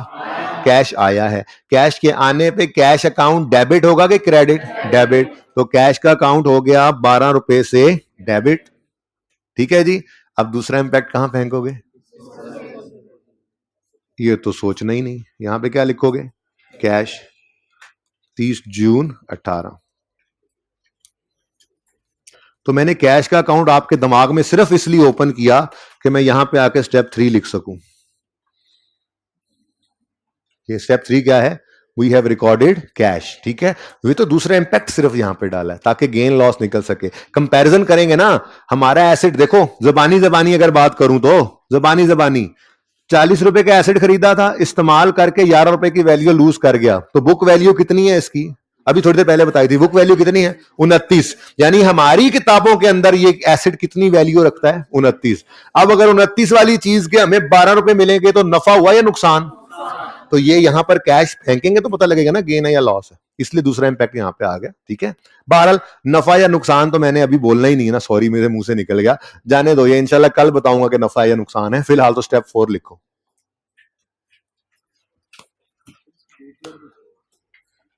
A: कैश आया है। कैश के आने पे कैश अकाउंट डेबिट होगा कि क्रेडिट? डेबिट। तो कैश का अकाउंट हो गया 12 रुपए से डेबिट, ठीक है जी। अब दूसरा इंपैक्ट कहां फेंकोगे? ये तो सोचना ही नहीं। यहां पे क्या लिखोगे? कैश 30 जून 18। तो मैंने कैश का अकाउंट आपके दिमाग में सिर्फ इसलिए ओपन किया कि मैं यहां पे आके स्टेप 3 लिख सकूं। ये स्टेप 3 क्या है? वी हैव रिकॉर्डेड कैश, ठीक है। वे तो दूसरा इंपैक्ट सिर्फ यहां पे डाला है ताकि गेन लॉस निकल सके। कंपैरिजन करेंगे ना, हमारा एसेट देखो, जबानी जबानी अगर बात करूं तो जबानी जबानी 40 रुपए का एसेट खरीदा था, इस्तेमाल करके 11 रुपए की वैल्यू लूज कर गया, तो बुक वैल्यू कितनी है इसकी? अभी थोड़ी देर पहले बताई थी, बुक वैल्यू कितनी है? 29। यानी हमारी किताबों के अंदर ये एसेट कितनी वैल्यू रखता है? 29। अब अगर 29 वाली चीज के हमें 12 रुपए मिलेंगे तो नफा हुआ या नुकसान? तो ये यहां पर कैश फेंकेंगे तो पता लगेगा ना गेन है या लॉस है, इसलिए दूसरा इंपैक्ट यहां पे आ गया, ठीक है। बहरहाल नफा या नुकसान तो मैंने अभी बोलना ही नहीं है ना, सॉरी मेरे मुंह से निकल गया, जाने दो, ये इंशाल्लाह कल बताऊंगा कि नफा या नुकसान है। फिलहाल तो स्टेप 4 लिखो।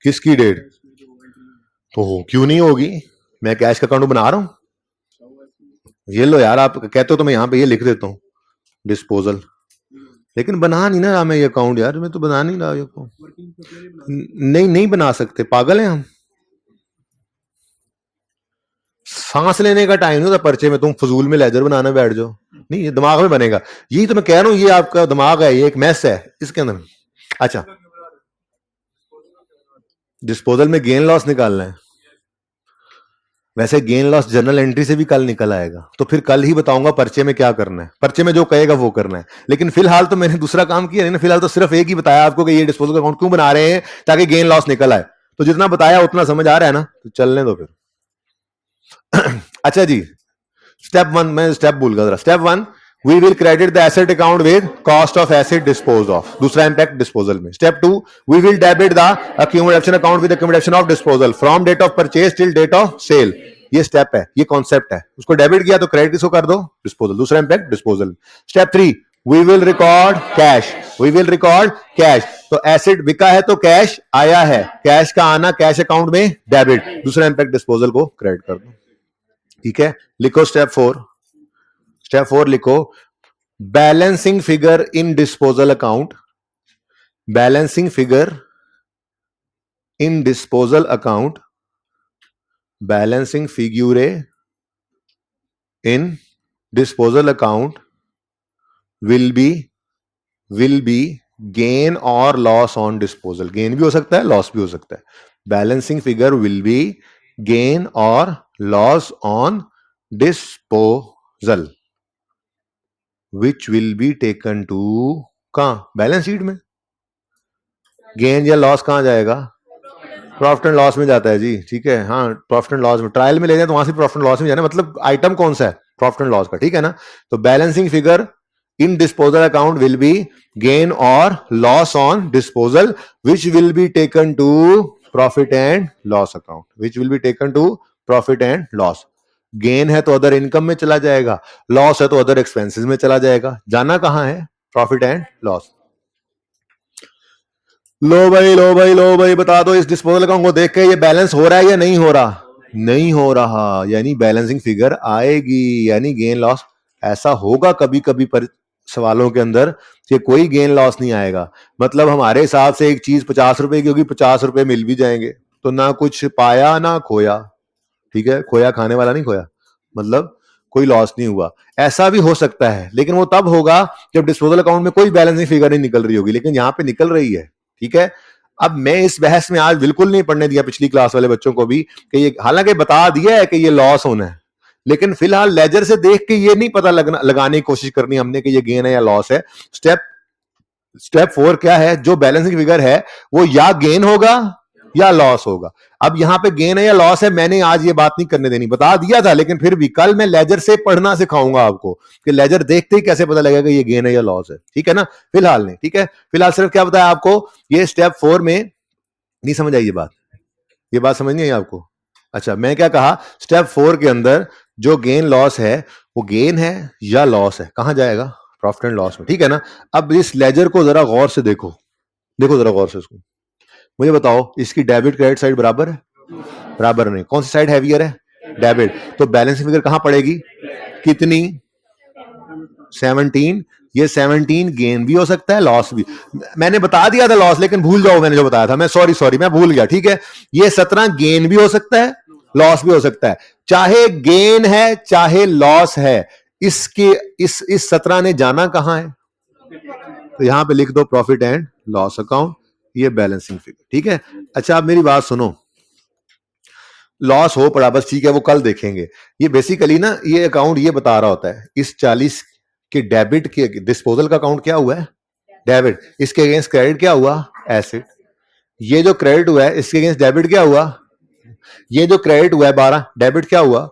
A: किसकी डेट? तो क्यों नहीं होगी? मैं कैश का अकाउंट बना रहा हूं। ये लो यार, आप कहते हो तो मैं यहां पे ये लिख देता हूं, डिस्पोजल। लेकिन बना नहीं ना रहा मैं ये अकाउंट यार, मैं तो बना नहीं रहा ये अकाउंट। नहीं नहीं बना सकते, पागल हैं हम। सांस लेने का टाइम नहीं होता पर्चे में, तुम फजूल में लेजर बनाना बैठ जाओ। नहीं, ये दिमाग में बनेगा। यही तो मैं कह रहा हूं, ये आपका दिमाग है, ये एक मैस है इसके अंदर। अच्छा, डिस्पोजल में गेन लॉस निकालना है। वैसे गेन लॉस जर्नल एंट्री से भी कल निकल आएगा, तो फिर कल ही बताऊंगा पर्चे में क्या करना है। पर्चे में जो कहेगा वो करना है। लेकिन फिलहाल तो मैंने दूसरा काम किया नहीं ना, फिलहाल तो सिर्फ एक ही बताया आपको कि ये डिस्पोजल अकाउंट क्यों बना रहे हैं, ताकि गेन लॉस निकल आए। तो जितना बताया उतना समझ आ रहा है ना, तो चलने दो फिर। अच्छा जी, स्टेप 1 मैं स्टेप भूल गया। Step 1, we will credit the asset account with cost of asset dispose of. दूसरा इंपैक्ट डिस्पोजल में। Step 2, we will debit the accumulation account with accumulation of disposal from date of purchase till date of sale. ये step है, ये concept है। उसको debit किया तो credit इसको कर दो, डिस्पोजल। दूसरा impact disposal. Step 3, we will record cash. We will record cash. तो एसेट बिका है तो कैश आया है, कैश का आना कैश अकाउंट में डेबिट। दूसरा इंपैक्ट डिस्पोजल को क्रेडिट कर दो, ठीक है। लिखो स्टेप 4। स्टेप 4 लिखो, balancing figure in disposal account. Balancing figure in disposal account. Balancing figure in disposal account will be gain और लॉस ऑन डिस्पोजल। गेन भी हो सकता है, लॉस भी हो सकता है। Balancing figure will be gain और loss on disposal. Which will be taken to कहां, बैलेंस शीट में। गेन या लॉस कहां जाएगा, प्रॉफिट एंड लॉस में जाता है जी, ठीक है। हाँ, प्रॉफिट एंड लॉस में ट्रायल में ले जाए तो वहां से प्रॉफिट एंड लॉस में जाना, मतलब आइटम कौन सा है, प्रॉफिट एंड लॉस का, ठीक है ना। तो balancing figure in disposal account will be gain और loss on disposal which will be taken to profit and loss account, which will be taken to profit and loss. Gain है तो other income में चला जाएगा, loss है तो other expenses में चला जाएगा। जाना कहां है, प्रॉफिट एंड लॉस। लो भाई लो भाई लो भाई, बता दो इस डिस्पोजल अकाउंट को देख के ये बैलेंस हो रहा है या नहीं हो रहा, नहीं हो रहा, यानी बैलेंसिंग फिगर आएगी, यानी गेन लॉस ऐसा होगा कभी कभी पर सवालों के अंदर कि कोई गेन लॉस नहीं आएगा। मतलब हमारे हिसाब से एक चीज 50 रुपए की होगी, 50 रुपए मिल भी जाएंगे, तो ना कुछ पाया ना खोया, ठीक है। खोया खाने वाला नहीं खोया, मतलब कोई लॉस नहीं हुआ। ऐसा भी हो सकता है, लेकिन वो तब होगा जब डिस्पोजल अकाउंट में कोई बैलेंसिंग फिगर नहीं निकल रही होगी, लेकिन यहां पे निकल रही है, ठीक है। अब मैं इस बहस में आज बिल्कुल नहीं पढ़ने दिया पिछली क्लास वाले बच्चों को भी कि ये, हालांकि बता दिया है कि ये लॉस होना है, लेकिन फिलहाल लेजर से देख के ये नहीं पता लगाने की कोशिश करनी हमने कि ये गेन है या लॉस है। स्टेप 4 क्या है, जो बैलेंसिंग फिगर है वो या गेन होगा या लॉस होगा। अब यहां पे गेन है या लॉस है, मैंने आज ये बात नहीं करने देनी, बता दिया था, लेकिन फिर भी कल मैं लेजर से पढ़ना सिखाऊंगा आपको कि लेजर देखते ही कैसे पता लगेगा ये गेन है या लॉस है, ठीक है ना। फिलहाल नहीं, ठीक है, फिलहाल सिर्फ क्या बताया आपको, ये स्टेप 4 में नहीं समझ आई ये बात समझ नहीं आई आपको। अच्छा, मैं क्या कहा, स्टेप 4 के अंदर जो गेन लॉस है वो गेन है या लॉस है, कहां जाएगा, प्रॉफिट एंड लॉस में, ठीक है ना। अब इस लेजर को जरा गौर से देखो, देखो जरा गौर से इसको, मुझे बताओ इसकी डेबिट क्रेडिट साइड बराबर है, बराबर नहीं, कौन सी साइड हैवियर है, डेबिट। तो बैलेंसिंग फिगर कहां पड़ेगी, कितनी, 17। ये 17 गेन भी हो सकता है लॉस भी, मैंने बता दिया था लॉस, लेकिन भूल जाओ मैंने जो बताया था, मैं सॉरी मैं भूल गया, ठीक है। ये 17 गेन भी हो सकता है, लॉस भी हो सकता है, चाहे गेन है चाहे लॉस है, इसके इस 17 ने जाना कहां है, तो यहां पे लिख दो प्रॉफिट एंड लॉस अकाउंट, ये बैलेंसिंग फिगर, ठीक है। अच्छा, आप मेरी बात सुनो, लॉस हो पड़ा बस, ठीक है, वो कल देखेंगे। ये बेसिकली ना, ये अकाउंट ये बता रहा होता है इस 40 के डेबिट के डिस्पोजल का अकाउंट क्या हुआ है, डेबिट, इसके अगेंस्ट क्रेडिट क्या हुआ, एसेट। ये जो क्रेडिट हुआ है इसके अगेंस्ट डेबिट क्या हुआ, ये जो क्रेडिट हुआ है 12, डेबिट क्या हुआ।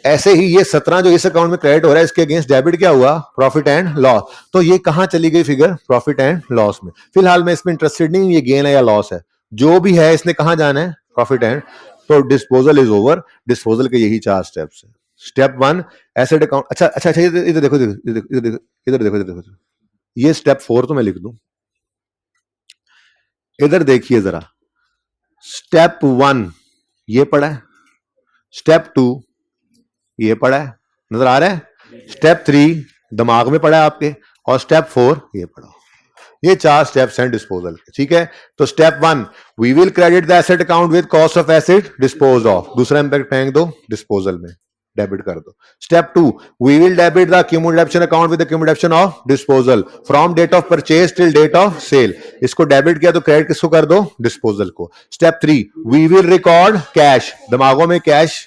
A: ऐसे ही ये 17 जो इस अकाउंट में क्रेडिट हो रहा है इसके अगेंस्ट डेबिट क्या हुआ, प्रॉफिट एंड लॉस। तो ये कहां चली गई फिगर, प्रॉफिट एंड लॉस में। फिलहाल मैं इसमें इंटरेस्टेड नहीं, ये गेन है या लॉस है, जो भी है इसने कहां जाना है, प्रॉफिट एंड। तो डिस्पोजल इज ओवर, डिस्पोजल के यही 4 स्टेप्स है। स्टेप 1 एसेट अकाउंट, अच्छा अच्छा अच्छा, इधर देखो, इधर देखो, ये स्टेप 4 तो मैं लिख दूं, इधर देखिए जरा, स्टेप 1 ये पढ़ा है, स्टेप 2 ये पढ़ा है, नजर आ रहा है, स्टेप 3 दिमाग में पढ़ा है आपके, और स्टेप 4 ये पढ़ा। ये 4 स्टेप्स हैं डिस्पोजल के, ठीक है। तो step 1, we will credit the asset account with cost of asset dispose of, दूसरा इंपैक्ट फेंक दो डिस्पोजल में, डेबिट कर दो। Step 2, we will debit the accumulation account with accumulation of disposal from date of purchase till date of sale, इसको debit किया तो credit किसको कर दो, डिस्पोजल को। Step 3, we will record cash, दिमागों में कैश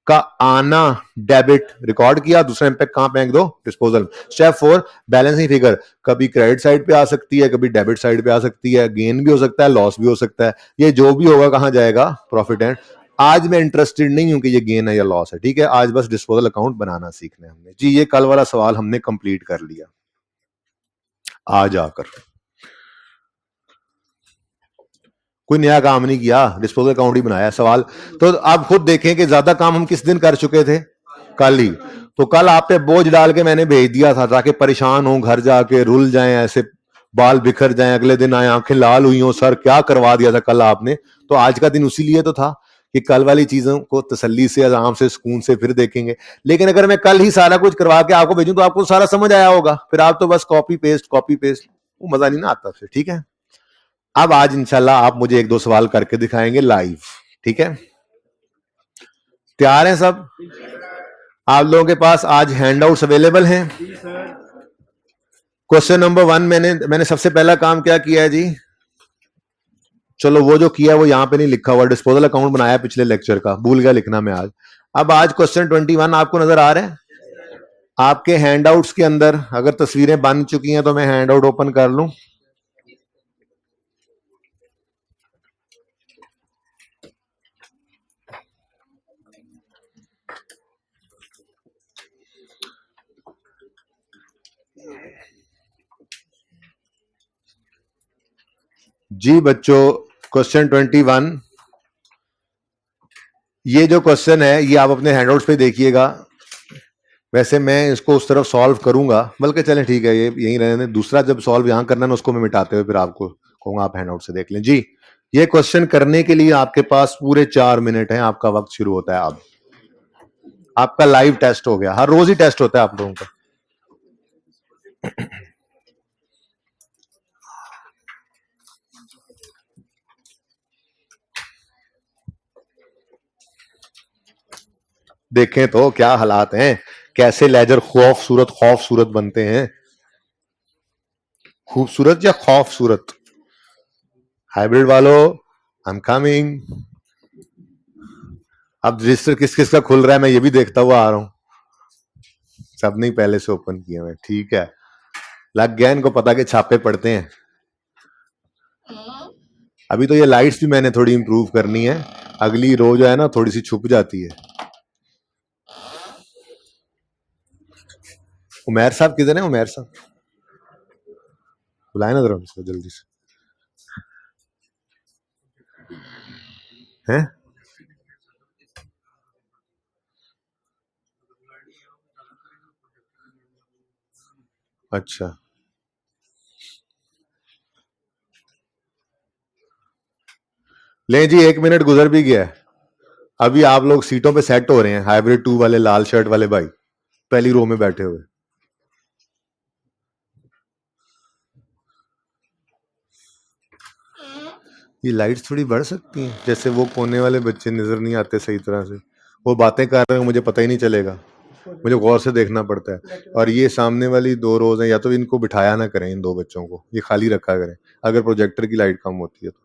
A: का आना डेबिट रिकॉर्ड किया, दूसरा इंपैक्ट कहां फेंक दो, डिस्पोजल। स्टेप 4, बैलेंसिंग फिगर कभी क्रेडिट साइड पे आ सकती है, कभी डेबिट साइड पे आ सकती है, गेन भी हो सकता है, लॉस भी हो सकता है, ये जो भी होगा कहां जाएगा, प्रॉफिट एंड। आज मैं इंटरेस्टेड नहीं हूं कि ये गेन है या लॉस है, ठीक है, आज बस डिस्पोजल अकाउंट बनाना सीखना है हमने जी। ये कल वाला सवाल हमने कंप्लीट कर लिया आज आकर, कोई नया काम नहीं किया, डिस्पोजल अकाउंट ही बनाया सवाल। तो आप खुद देखें कि ज्यादा काम हम किस दिन कर चुके थे, कल ही। तो कल आप पे बोझ डाल के मैंने भेज दिया था ताकि परेशान हो, घर जाके रुल जाएं, ऐसे बाल बिखर जाएं, अगले दिन आए आंखें लाल हुई हो, सर क्या करवा दिया था कल आपने। तो आज का दिन उसी लिए तो था कि कल वाली चीजों को तसल्ली से, आराम से, सुकून से फिर देखेंगे। लेकिन अगर मैं कल ही सारा कुछ करवा के आपको भेजूं तो आपको सारा समझ आया होगा, फिर आप तो बस कॉपी पेस्ट वो मजा नहीं ना आता फिर, ठीक है। अब आज इंशाल्लाह आप मुझे 1-2 सवाल करके दिखाएंगे लाइव, ठीक है। तैयार हैं सब, आप लोगों के पास आज हैंडआउट्स अवेलेबल हैं। क्वेश्चन नंबर 1 मैंने सबसे पहला काम क्या किया है जी, चलो वो जो किया वो यहां पे नहीं लिखा हुआ, डिस्पोजल अकाउंट बनाया पिछले लेक्चर का, भूल गया लिखना मैं आज। अब आज क्वेश्चन 21 आपको नजर आ रहा है, आपके हैंडआउट्स के अंदर अगर तस्वीरें बन चुकी हैं तो मैं हैंडआउट ओपन कर लूं। जी बच्चों, क्वेश्चन 21, ये जो क्वेश्चन है ये आप अपने हैंडआउट्स पे देखिएगा। वैसे मैं इसको उस तरफ सॉल्व करूंगा, बल्कि चलें ठीक है, ये यहीं रहने दें। दूसरा जब सॉल्व यहां करना है ना, उसको मैं मिटाते हुए फिर आपको कहूंगा आप हैंडआउट से देख लें। जी, ये क्वेश्चन करने के लिए आपके पास पूरे 4 मिनट हैं। आपका वक्त शुरू होता है अब। आपका लाइव टेस्ट हो गया, हर रोज ही टेस्ट होता है आप लोगों का। देखें तो क्या हालात हैं, कैसे लेजर खौफसूरत बनते हैं। खूबसूरत या खौफसूरत? हाइब्रिड वालों, आई एम कमिंग। अब रजिस्टर किस किस का खुल रहा है मैं ये भी देखता हुआ आ रहा हूं। सब नहीं पहले से ओपन किया मैं, ठीक है। लग गया इनको पता कि छापे पड़ते हैं। अभी तो ये लाइट्स भी मैंने थोड़ी इंप्रूव करनी है, अगली रो जो है ना थोड़ी सी छुप जाती है। उमैर साहब किधर है? उमैर साहब बुलाए ना जरा उसको जल्दी से। हैं? अच्छा, ले जी, 1 मिनट गुजर भी गया है। अभी आप लोग सीटों पे सेट हो रहे हैं, हाइब्रिड 2 वाले लाल शर्ट वाले भाई पहली रो में बैठे हुए। ये लाइट्स थोड़ी बढ़ सकती हैं, जैसे वो कोने वाले बच्चे नजर नहीं आते सही तरह से, वो बातें कर रहे हैं मुझे पता ही नहीं चलेगा, मुझे गौर से देखना पड़ता है। और ये सामने वाली 2 रोज हैं, या तो इनको बिठाया ना करें, इन 2 बच्चों को ये खाली रखा करें अगर प्रोजेक्टर की लाइट कम होती है तो।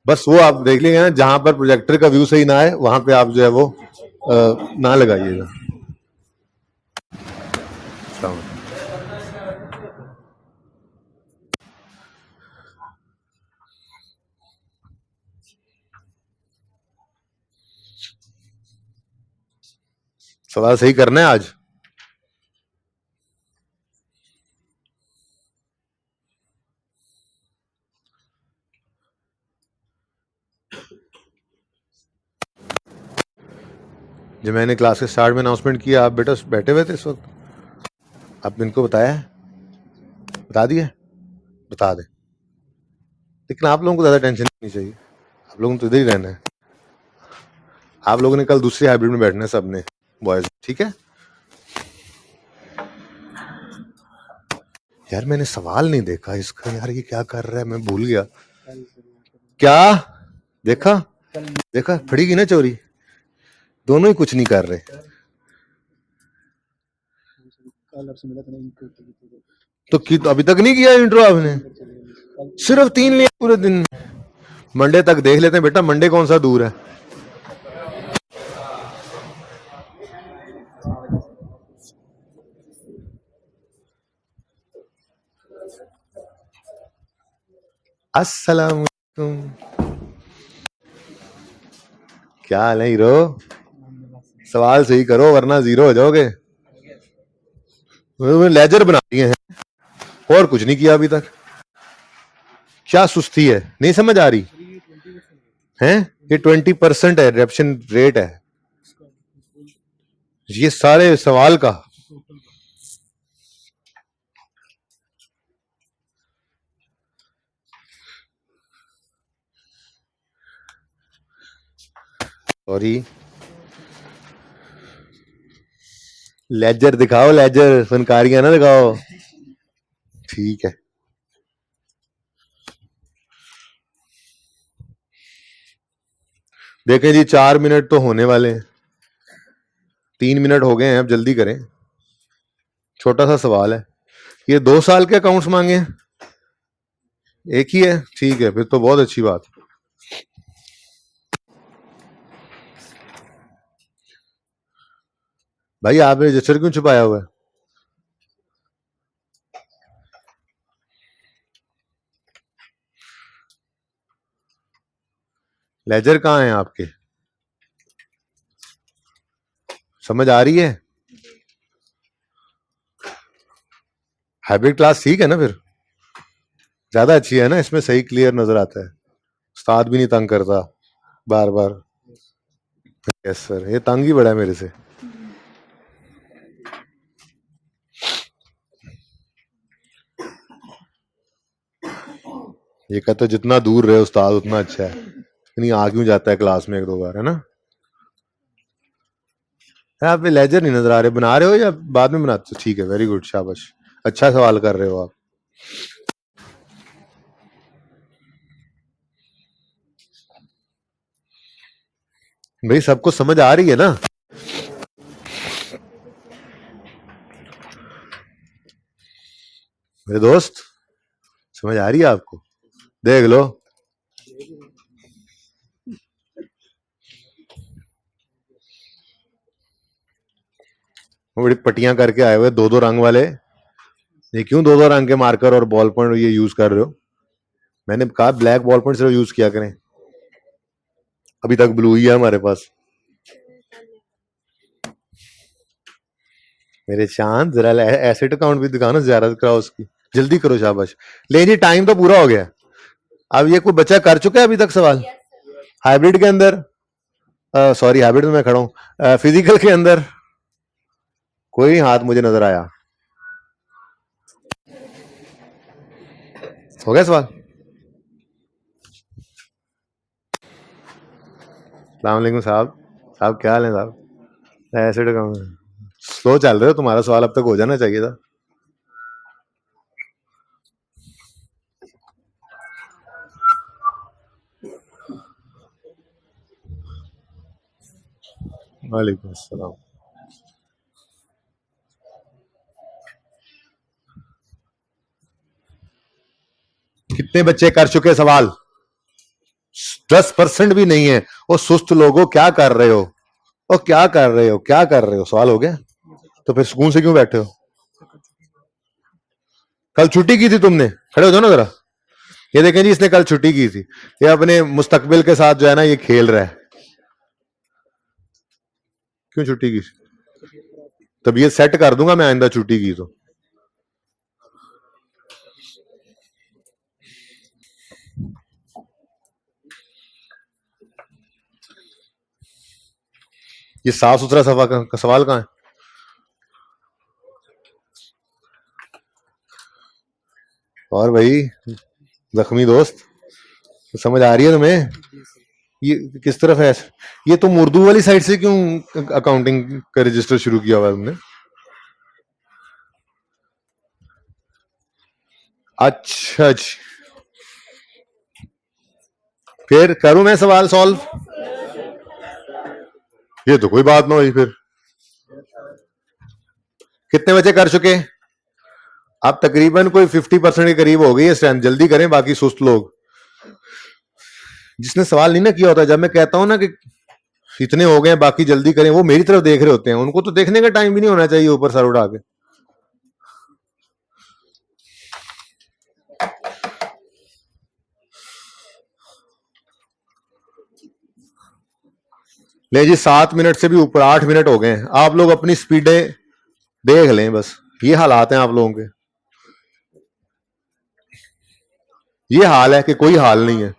A: बस वो आप देख लेंगे ना, जहां पर प्रोजेक्टर का व्यू सही ना आए वहां पे आप जो है वो ना लगाइएगा। सवाल सही करना है आज। जब मैंने क्लास के स्टार्ट में अनाउंसमेंट किया, आप बेटा बैठे हुए थे इस वक्त? आपने इनको बताया है? बता दिया? बता दें, लेकिन आप लोगों को ज्यादा टेंशन नहीं चाहिए, आप लोगों को तो इधर ही रहना है। आप लोगों ने कल दूसरी हाइब्रिड में बैठना है सबने, बॉयज, ठीक है? यार मैंने सवाल नहीं देखा इसका, यार ये क्या कर रहा है, मैं भूल गया। क्या देखा? देखा फड़ी की ना चोरी, दोनों ही कुछ नहीं कर रहे। तो अभी तक नहीं किया इंट्रो आपने? सिर्फ 3 लिया पूरे दिन में। मंडे तक देख लेते हैं बेटा, मंडे कौन सा दूर है। अस्सलाम वालेकुम। क्या हाल है हीरो? सवाल सही करो वरना जीरो हो जाओगे। लेजर बना दिए हैं और कुछ नहीं किया अभी तक। क्या सुस्ती है, नहीं समझ आ रही है? ये 20% है, रिडम्पशन रेट है ये सारे सवाल का। सॉरी, लेजर दिखाओ, लेजर, फनकारियां ना दिखाओ। ठीक है, देखें जी 4 मिनट तो होने वाले हैं, 3 मिनट हो गए हैं, अब जल्दी करें। छोटा सा सवाल है, ये 2 साल के अकाउंट्स मांगे हैं? एक ही है, ठीक है, फिर तो बहुत अच्छी बात। भाई आपने रजिस्टर क्यों छुपाया हुआ है? लेजर कहाँ है आपके? समझ आ रही है? हाइब्रिड क्लास ठीक है ना, फिर ज्यादा अच्छी है ना, इसमें सही क्लियर नजर आता है, उस्ताद भी नहीं तंग करता बार बार। यस सर, ये तंग ही बड़ा है मेरे से। ये कहता है जितना दूर रहे उस्ताद उतना अच्छा है, नहीं आ क्यों जाता है क्लास में एक दो बार, है ना? आप लेजर नहीं नजर आ रहे, बना रहे हो या बाद में बनाते हो? ठीक है, वेरी गुड, शाबाश, अच्छा सवाल कर रहे हो आप। भाई सबको समझ आ रही है ना? मेरे दोस्त, समझ आ रही है आपको? देख लो, वो बड़ी पट्टियां करके आए हुए दो दो रंग वाले। ये क्यों दो दो रंग के मार्कर और बॉल पॉइंट ये यूज कर रहे हो? मैंने कहा ब्लैक बॉल पॉइंट सिर्फ यूज किया करें, अभी तक ब्लू ही है हमारे पास। मेरे चांद, जरा एसेट अकाउंट भी दिखाओ ना, ज्यादा कराओ उसकी, जल्दी करो, शाबाश। ले जी, टाइम तो पूरा हो गया। अब ये कोई बच्चा कर चुका है अभी तक सवाल? हाइब्रिड के अंदर, सॉरी हाइब्रिड में मैं खड़ा हूं, फिजिकल के अंदर कोई हाथ मुझे नजर आया? हो गया सवाल? सलामकुम साहब। साहब क्या हाल है साहब? एसिड अकाउंट स्लो चल रहे हो, तुम्हारा सवाल अब तक हो जाना चाहिए था। वालेकुम अस्सलाम। कितने बच्चे कर चुके सवाल? 10% भी नहीं है। वो सुस्त लोगों, क्या कर रहे हो? ओ क्या कर रहे हो, क्या कर रहे हो? सवाल हो गया तो फिर सुकून से क्यों बैठे हो? कल छुट्टी की थी तुमने? खड़े हो जाओ ना जरा। ये देखें जी, इसने कल छुट्टी की थी, ये अपने मुस्तकबिल के साथ जो है ना ये खेल रहा है। क्यों छुट्टी की? तब ये सेट कर दूंगा मैं आइंदा छुट्टी की तो। ये साफ सुथरा सवाल कहाँ है? और भाई जख्मी दोस्त, तो समझ आ रही है तुम्हें? ये किस तरफ है? ये तुम उर्दू वाली साइड से क्यों अकाउंटिंग का रजिस्टर शुरू किया हुआ है तुमने? अच्छा जी, फिर करूं मैं सवाल सॉल्व? ये तो कोई बात ना हुई फिर। कितने बच्चे कर चुके? आप तकरीबन कोई 50% के करीब हो गई है स्ट्रेंथ, जल्दी करें बाकी सुस्त लोग। जिसने सवाल नहीं ना किया होता, जब मैं कहता हूं ना कि इतने हो गए बाकी जल्दी करें, वो मेरी तरफ देख रहे होते हैं, उनको तो देखने का टाइम भी नहीं होना चाहिए ऊपर सर उठा के। ले जी, 7 मिनट से भी ऊपर, 8 मिनट हो गए हैं, आप लोग अपनी स्पीडें देख लें बस। ये हालात हैं आप लोगों के, ये हाल है कि कोई हाल नहीं है।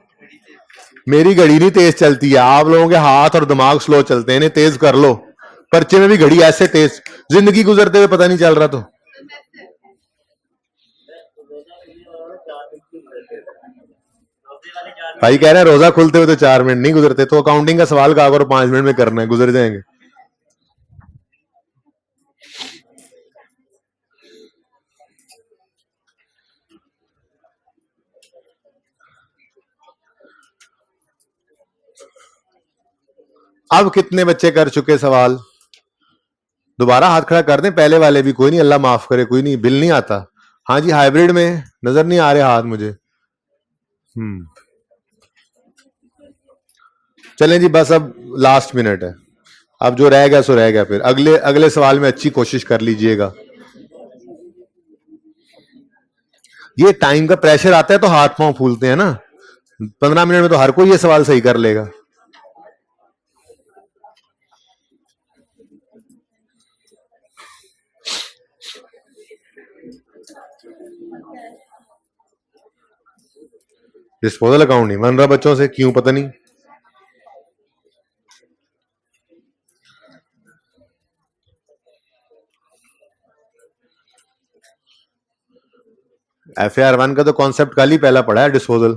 A: मेरी घड़ी नहीं तेज चलती है, आप लोगों के हाथ और दिमाग स्लो चलते हैं, इन्हें तेज कर लो। पर्चे में भी घड़ी ऐसे तेज, जिंदगी गुजरते हुए पता नहीं चल रहा। तो भाई कह रहे हैं रोजा खुलते हुए तो 4 मिनट नहीं गुजरते, तो अकाउंटिंग का सवाल कहा करो 5 मिनट में करना है, गुजर जाएंगे। अब कितने बच्चे कर चुके सवाल? दोबारा हाथ खड़ा कर दें पहले वाले भी, कोई नहीं, अल्लाह माफ करे, कोई नहीं, बिल नहीं आता। हाँ जी, हाइब्रिड में नजर नहीं आ रहे हाथ मुझे। चलें जी, बस अब लास्ट मिनट है, अब जो रह गया सो रह गया, फिर अगले अगले सवाल में अच्छी कोशिश कर लीजिएगा। ये टाइम का प्रेशर आता है तो हाथ पांव फूलते हैं ना, 15 मिनट में तो हर कोई ये सवाल सही कर लेगा। डिस्पोजल अकाउंट नहीं बन रहा बच्चों से, क्यों पता नहीं। FAR1 का तो कॉन्सेप्ट कल ही पहला पढ़ा है, डिस्पोजल।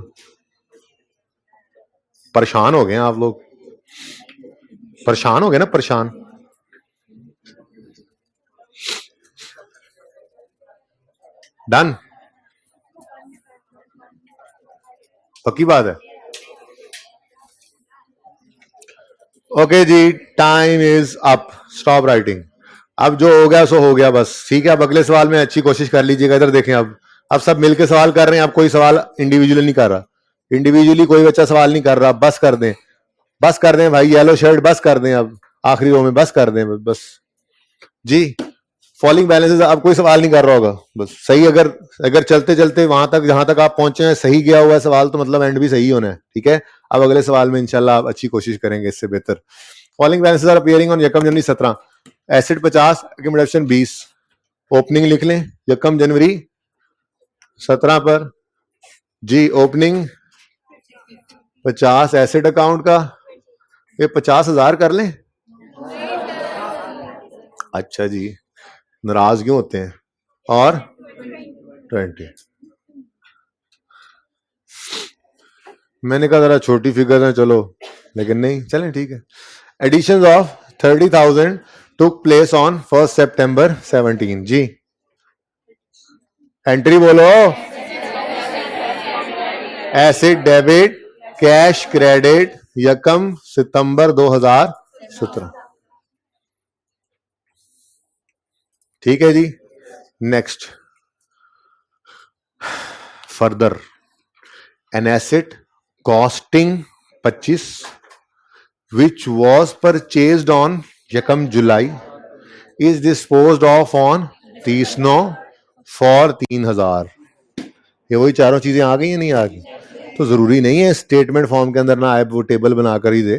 A: परेशान हो गए आप लोग, परेशान हो गए ना, परेशान। डन, पक्की बात है। ओके जी, time is up, stop writing. अब जो हो गया सो हो गया बस, ठीक है। अब अगले सवाल में अच्छी कोशिश कर लीजिएगा। इधर देखें, अब सब मिलके सवाल कर रहे हैं, अब कोई सवाल इंडिविजुअली नहीं कर रहा, इंडिविजुअली कोई बच्चा सवाल नहीं कर रहा। बस कर दें, बस कर दें भाई, येलो शर्ट बस कर दें, अब आखिरी रो में बस कर दें बस जी। फॉलिंग बैलेंसेस, अब कोई सवाल नहीं कर रहा होगा, बस सही। अगर चलते चलते वहां तक जहां तक आप पहुंचे हैं सही गया हुआ है सवाल, तो मतलब एंड भी सही होना है, ठीक है। अब अगले सवाल में इंशाल्लाह आप अच्छी कोशिश करेंगे इससे बेहतर। Falling balances are appearing on यकम जनवरी 17, एसिड 50, एक्यूमुलेशन 20। ओपनिंग लिख लें, यकम जनवरी 17 पर जी ओपनिंग 50 एसिड अकाउंट का, ये 50,000 कर लें। अच्छा जी, नाराज क्यों होते हैं। और 20, मैंने कहा जरा छोटी फिगर है चलो, लेकिन नहीं, चलें ठीक है। Addition of 30,000 took place on 1 सितंबर 17 जी। एंट्री बोलो, एसिड डेबिट कैश क्रेडिट यकम सितंबर 2017, ठीक है जी। Next, further an asset costing 25 which was purchased on यकम जुलाई is disposed of on 30/9 for 3,000। ये वही चारों चीजें आ गई या नहीं आ गई। तो जरूरी नहीं है स्टेटमेंट फॉर्म के अंदर ना आए, वो टेबल बनाकर ही दे,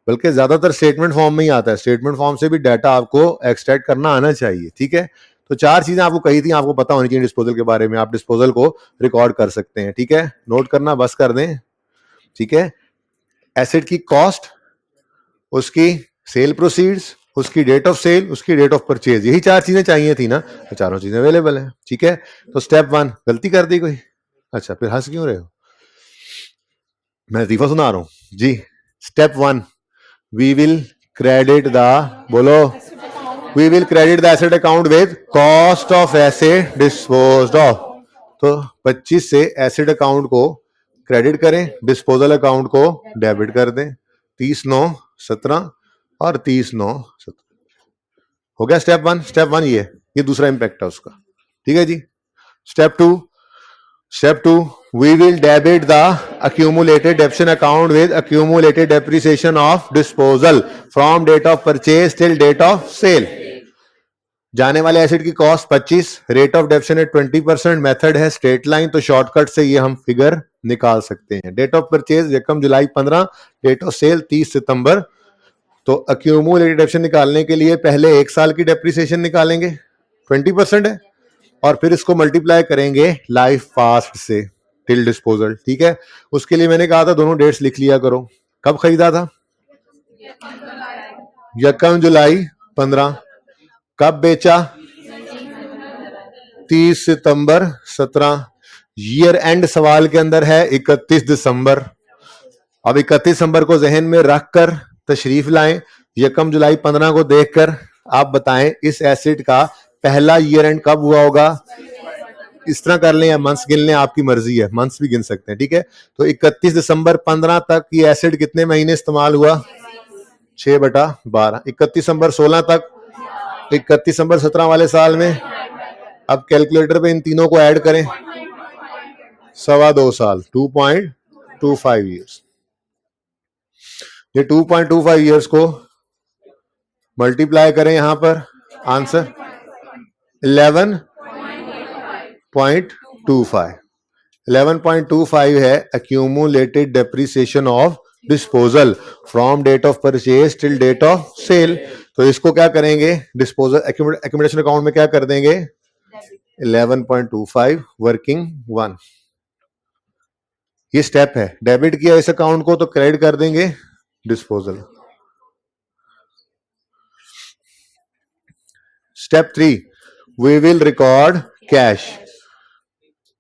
A: बल्कि ज्यादातर स्टेटमेंट फॉर्म में ही आता है। स्टेटमेंट फॉर्म से भी डाटा आपको एक्सट्रैक्ट करना आना चाहिए, ठीक है। तो चार चीजें आपको कही थी, आपको पता होनी चाहिए डिस्पोजल के बारे में, आप डिस्पोजल को रिकॉर्ड कर सकते हैं, ठीक है। नोट करना बस कर दें, ठीक है। एसेट की कॉस्ट, उसकी सेल प्रोसीड्स, उसकी डेट ऑफ सेल, उसकी डेट ऑफ परचेज, यही चार चीजें चाहिए थी ना, तो चारों चीजें अवेलेबल हैं, ठीक है। तो स्टेप 1 गलती कर दी कोई, अच्छा फिर हंस क्यों रहे हो, मैं लतीफा सुना रहा हूं जी। Step 1, we will credit the, बोलो, we will credit the asset account with cost of asset disposed of. तो 25 से एसेट अकाउंट को क्रेडिट करें, डिस्पोजल अकाउंट को डेबिट कर दें। 30/9/17 और 30/9/17 हो गया स्टेप 1। स्टेप 1 ये दूसरा इंपैक्ट है उसका, ठीक है जी। Step 2, we will debit the accumulated depreciation account with accumulated depreciation of disposal from date of purchase till date of sale। जाने वाले एसिड की कॉस्ट 25, रेट ऑफ डेप्शन है 20%, मेथड है स्ट्रेट लाइन, तो शॉर्टकट से ये हम फिगर निकाल सकते हैं। डेट ऑफ परचेज यकम जुलाई 15, डेट ऑफ सेल 30 सितंबर। तो अक्यूमुलेटेड डेप्शन निकालने के लिए पहले एक साल की डेप्रिसिएशन निकालेंगे, 20% है, और फिर इसको मल्टीप्लाई करेंगे लाइफ पास्ट से टिल डिस्पोजल, ठीक है। उसके लिए मैंने कहा था दोनों डेट्स लिख लिया करो। कब खरीदा था, यकम जुलाई 15। कब बेचा, 30 सितंबर 17। ईयर एंड सवाल के अंदर है 31 दिसंबर। अब 31 दिसंबर को जहन में रखकर तशरीफ लाएं, यकम जुलाई 15 को देखकर आप बताएं इस एसिड का पहला ईयर एंड कब हुआ होगा। इस तरह कर लें या मंथ्स गिन लें, आपकी मर्जी है, मंथ्स भी गिन सकते हैं, ठीक है। तो 31 दिसंबर 15 तक ये एसिड कितने महीने इस्तेमाल हुआ, 6/12। 31 दिसंबर 16 तक, 31 दिसंबर 17 वाले साल में। अब कैलकुलेटर पे इन तीनों को ऐड करें, 2.25 साल, 2.25 2.25 ईयर्स। ये 2.25 ईयर्स को मल्टीप्लाई करें यहां पर, आंसर 11.25। 11.25 है accumulated depreciation of disposal from date of purchase till date of sale। तो इसको क्या करेंगे, डिस्पोजल एक्यूमुलेशन अकाउंट में क्या कर देंगे, 11.25 वर्किंग 1। ये स्टेप है, डेबिट किया इस अकाउंट को तो क्रेडिट कर देंगे disposal. Step 3, we will record cash.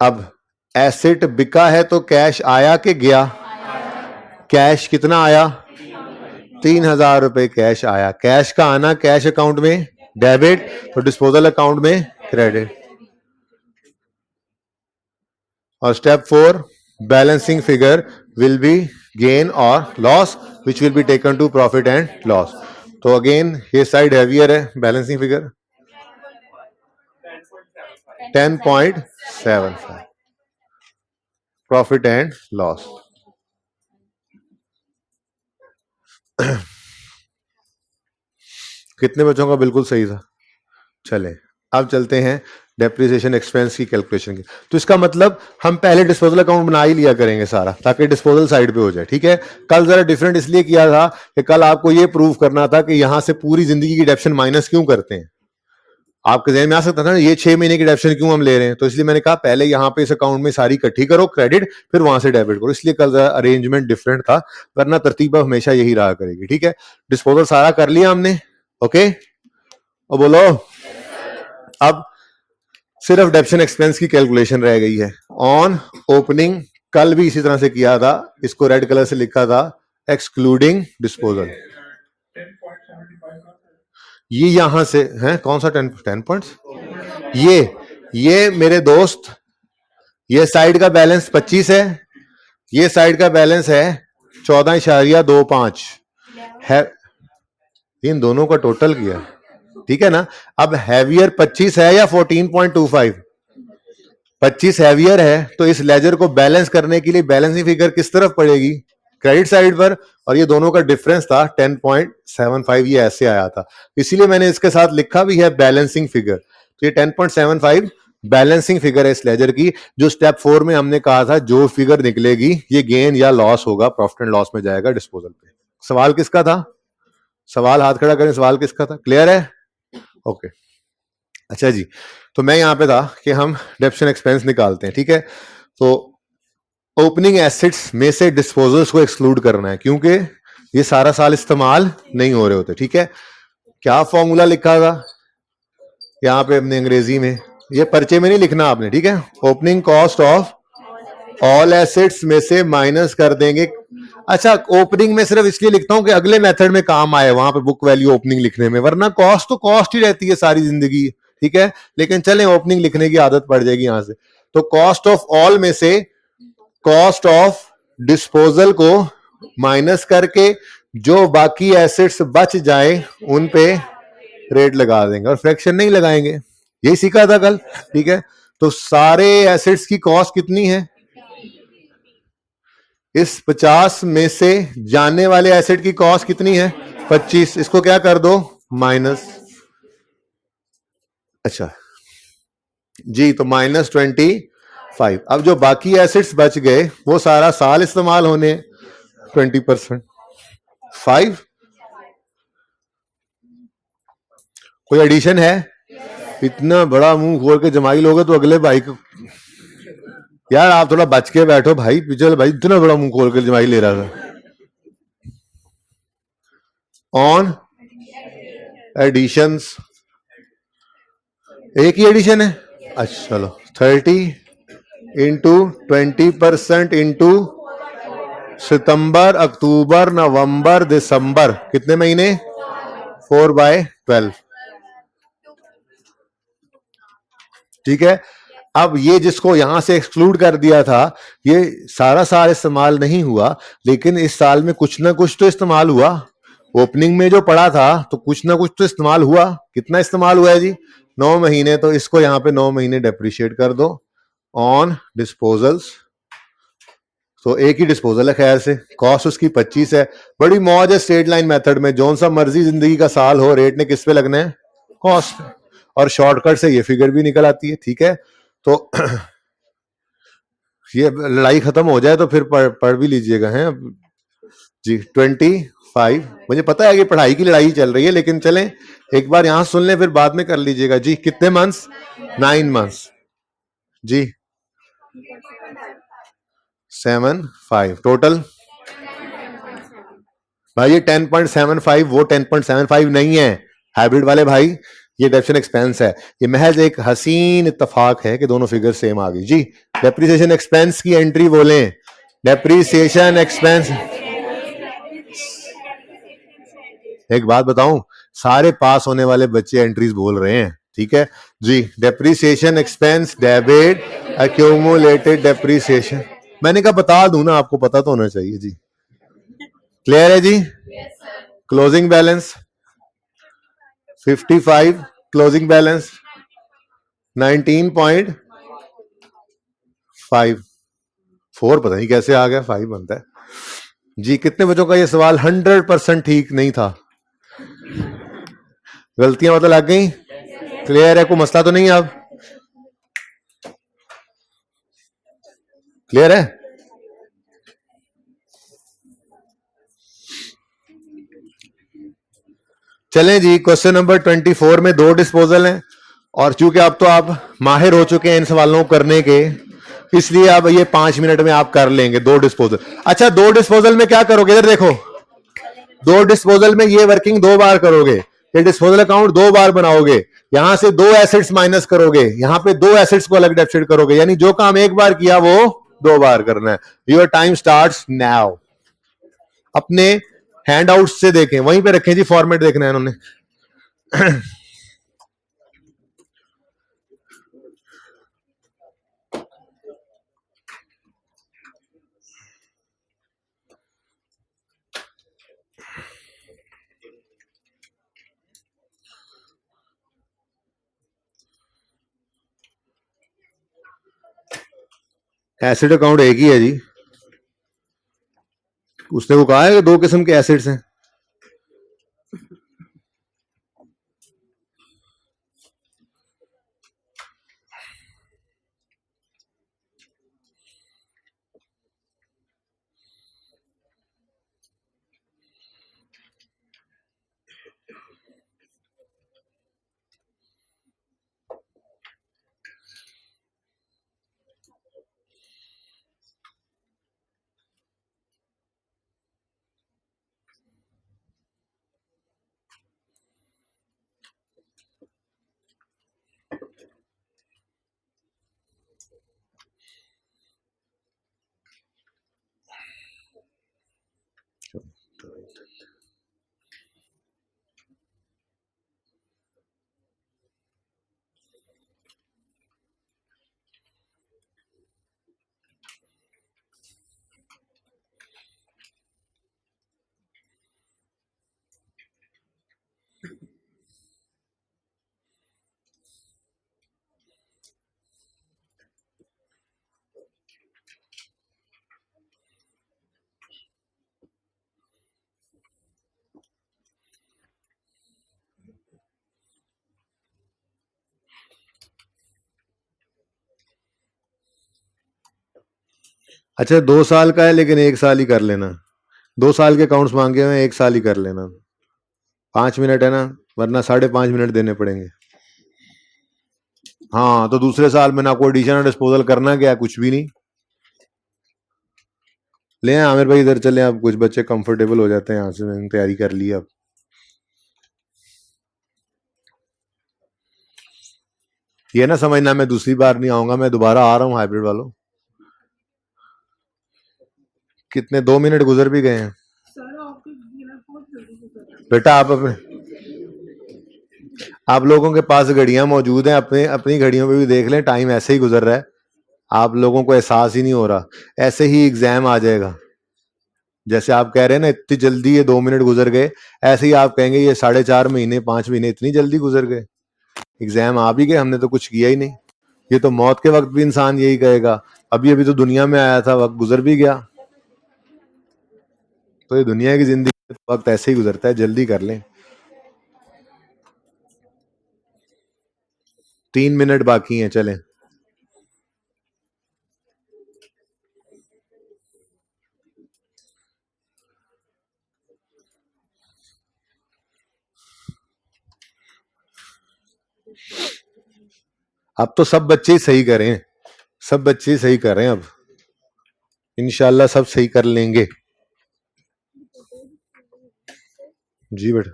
A: अब एसेट बिका है तो कैश आया कि गया, कैश कितना आया, 3,000 रुपए कैश आया। कैश का आना कैश अकाउंट में डेबिट, तो डिस्पोजल अकाउंट में क्रेडिट। और step 4, balancing figure will be gain और loss which will be taken to profit and loss. तो अगेन ये साइड हैवियर है, balancing figure 10.75 profit and loss. कितने बच्चों का बिल्कुल सही था? चले अब चलते हैं डेप्रिसिएशन एक्सपेंस की कैलकुलेशन की। तो इसका मतलब हम पहले डिस्पोजल अकाउंट बना ही लिया करेंगे सारा, ताकि डिस्पोजल साइड पे हो जाए। ठीक है, कल जरा डिफरेंट इसलिए किया था कि कल आपको ये प्रूव करना था कि यहां से पूरी जिंदगी की डेप्शन माइनस क्यों करते हैं। आपके जहन में आ सकता था ना ये 6 महीने की डेप्शन क्यों हम ले रहे हैं, तो इसलिए मैंने कहा पहले यहाँ पे इस अकाउंट में सारी इकट्ठी करो क्रेडिट, फिर वहां से डेबिट करो। इसलिए कल अरेंजमेंट डिफरेंट था, वरना तरतीब हमेशा यही रहा करेगी। ठीक है, डिस्पोजल सारा कर लिया हमने, ओके। और बोलो अब सिर्फ डेप्शन एक्सपेंस की कैलकुलेशन रह गई है। ऑन ओपनिंग कल भी इसी तरह से किया था, इसको रेड कलर से लिखा था एक्सक्लूडिंग डिस्पोजल। ये यहां से है कौन सा 10 पॉइंट्स, ये मेरे दोस्त, ये साइड का बैलेंस 25 है, ये साइड का बैलेंस है 14.25 है, इन दोनों का टोटल किया। ठीक है ना, अब हैवियर 25 है या 14.25? 25 हैवियर है, तो इस लेजर को बैलेंस करने के लिए बैलेंसिंग फिगर किस तरफ पड़ेगी, क्रेडिट साइड पर। और ये दोनों का डिफरेंस था 10.75, ये ऐसे आया था, इसीलिए मैंने इसके साथ लिखा भी है बैलेंसिंग फिगर। तो ये 10.75 बैलेंसिंग फिगर है इस लेजर की, जो स्टेप 4 में हमने कहा था जो फिगर निकलेगी ये गेन या लॉस होगा, प्रॉफिट एंड लॉस में जाएगा डिस्पोजल पे। सवाल किसका था, सवाल हाथ खड़ा करें, सवाल किसका था, क्लियर है? ओके अच्छा जी, तो मैं यहां पे था कि हम डेप्शन एक्सपेंस निकालते हैं। ठीक है, तो ओपनिंग एसेट्स में से डिस्पोजल्स को एक्सक्लूड करना है, क्योंकि ये सारा साल इस्तेमाल नहीं हो रहे होते। ठीक है, क्या फॉर्मूला लिखा था यहां पे अपने अंग्रेजी में, ये पर्चे में नहीं लिखना आपने। ठीक है, opening cost of all assets में से माइनस कर देंगे। अच्छा, ओपनिंग में सिर्फ इसलिए लिखता हूं कि अगले मेथड में काम आए वहां पे बुक वैल्यू ओपनिंग लिखने में, वरना कॉस्ट तो कॉस्ट ही रहती है सारी जिंदगी। ठीक है, लेकिन चलें ओपनिंग लिखने की आदत पड़ जाएगी यहां से। तो कॉस्ट ऑफ ऑल में से कॉस्ट ऑफ डिस्पोजल को माइनस करके जो बाकी एसेट्स बच जाए उन पे रेट लगा देंगे, और फ्रैक्शन नहीं लगाएंगे। यही सीखा था कल। ठीक है, तो सारे एसेट्स की कॉस्ट कितनी है, इस 50 में से जाने वाले एसेट की कॉस्ट कितनी है, 25, इसको क्या कर दो माइनस। अच्छा जी, तो -25। अब जो बाकी एसेट्स बच गए वो सारा साल इस्तेमाल होने 20%। 5 कोई एडिशन है? इतना बड़ा मुंह खोल के जमाई लोगे तो अगले भाई को, यार आप थोड़ा बच के बैठो भाई, पिछले भाई इतना बड़ा मुंह खोल के जमाई ले रहा था। ऑन एडिशंस, एक ही एडिशन है। अच्छा चलो, 30 इंटू 20% इंटू सितंबर, अक्टूबर, नवंबर, दिसंबर, कितने महीने, 4/12। ठीक है, अब ये जिसको यहां से एक्सक्लूड कर दिया था, ये सारा साल इस्तेमाल नहीं हुआ, लेकिन इस साल में कुछ ना कुछ तो इस्तेमाल हुआ। ओपनिंग में जो पड़ा था तो कुछ ना कुछ तो इस्तेमाल हुआ। कितना इस्तेमाल हुआ है जी, 9 महीने। तो इसको यहां पे 9 महीने डेप्रिशिएट कर दो ऑन डिस्पोजल्स तो एक ही डिस्पोजल है खैर से, कॉस्ट उसकी 25 है। बड़ी मौज है स्ट्रेट लाइन मेथड में, जौन सा मर्जी जिंदगी का साल हो, रेट ने किस पे लगना है, कॉस्ट पे, और शॉर्टकट से ये फिगर भी निकल आती है। ठीक है, तो ये लड़ाई खत्म हो जाए तो फिर पढ़ भी लीजिएगा हैं जी। 25, मुझे पता है कि पढ़ाई की लड़ाई चल रही है, लेकिन चलें एक बार यहां सुन लें, फिर बाद में कर लीजिएगा जी। कितने मंथ्स? 9 मंथ्स जी। 7.5 टोटल। भाई ये 10.75 वो 10.75 नहीं है हाइब्रिड वाले भाई, ये डेप्रिसिएशन एक्सपेंस है। ये महज एक हसीन इत्तेफाक है कि दोनों फिगर सेम आ गई जी। डेप्रिसिएशन एक्सपेंस की एंट्री बोलें, डेप्रिसिएशन एक्सपेंस। एक बात बताऊं, सारे पास होने वाले बच्चे एंट्रीज बोल रहे हैं। ठीक है जी। Depreciation expense debit accumulated depreciation, मैंने कहा बता दूं ना, आपको पता तो होना चाहिए जी। क्लियर है जी। क्लोजिंग बैलेंस 55, क्लोजिंग बैलेंस 19.54, पता नहीं कैसे आ गया, 5 बनता है जी। कितने बच्चों का ये सवाल 100% ठीक नहीं था? गलतियां मतलब लग गई? क्लियर है, कोई मसला तो नहीं? अब क्लियर है? चलें जी, क्वेश्चन नंबर 24 में 2 डिस्पोजल हैं, और चूंकि अब तो आप माहिर हो चुके हैं इन सवालों को करने के, इसलिए अब ये 5 मिनट में आप कर लेंगे 2 डिस्पोजल। अच्छा, 2 डिस्पोजल में क्या करोगे? इधर देखो, 2 डिस्पोजल में ये वर्किंग 2 बार करोगे, ये डिस्पोजल अकाउंट 2 बार बनाओगे, यहां से 2 एसेट्स माइनस करोगे, यहां पे 2 एसेट्स को अलग डेबिट करोगे, यानी जो काम एक बार किया वो 2 बार करना है। Your time starts now. अपने हैंड आउट से देखें, वहीं पे रखें जी, फॉर्मेट देखना है इन्होंने। एसिड अकाउंट एक ही है जी, उसने वो कहा है कि 2 किस्म के एसिड्स हैं। अच्छा, 2 साल का है लेकिन 1 साल ही कर लेना। 2 साल के अकाउंट्स मांगे हुए हैं, 1 साल ही कर लेना। 5 मिनट है ना, वरना 5.5 मिनट देने पड़ेंगे। हाँ, तो दूसरे साल में ना कोई एडिशन और डिस्पोजल करना क्या, कुछ भी नहीं। ले आमिर भाई इधर चले, अब कुछ बच्चे कंफर्टेबल हो जाते हैं यहाँ से, मैंने तैयारी कर ली। अब ये ना समझना मैं दूसरी बार नहीं आऊंगा, मैं दोबारा आ रहा हूँ हाइब्रिड वालों। कितने 2 मिनट गुजर भी गए हैं बेटा। आप लोगों के पास घड़ियां मौजूद हैं, अपने अपनी घड़ियों पे भी देख लें, टाइम ऐसे ही गुजर रहा है, आप लोगों को एहसास ही नहीं हो रहा। ऐसे ही एग्जाम आ जाएगा, जैसे आप कह रहे हैं ना इतनी जल्दी ये 2 मिनट गुजर गए, ऐसे ही आप कहेंगे ये 4.5 महीने 5 महीने इतनी जल्दी गुजर गए। एग्जाम आ भी गए, हमने तो कुछ किया ही नहीं। ये तो मौत के वक्त भी इंसान यही कहेगा अभी अभी तो दुनिया में आया था, वक्त गुजर भी गया। तो ये दुनिया की जिंदगी में वक्त ऐसे ही गुजरता है, जल्दी कर लें। 3 मिनट बाकी हैं, चलें। अब तो सब बच्चे ही सही करें, सब बच्चे ही सही कर रहे हैं अब। इंशाल्लाह सब सही कर लेंगे। जी बेटा,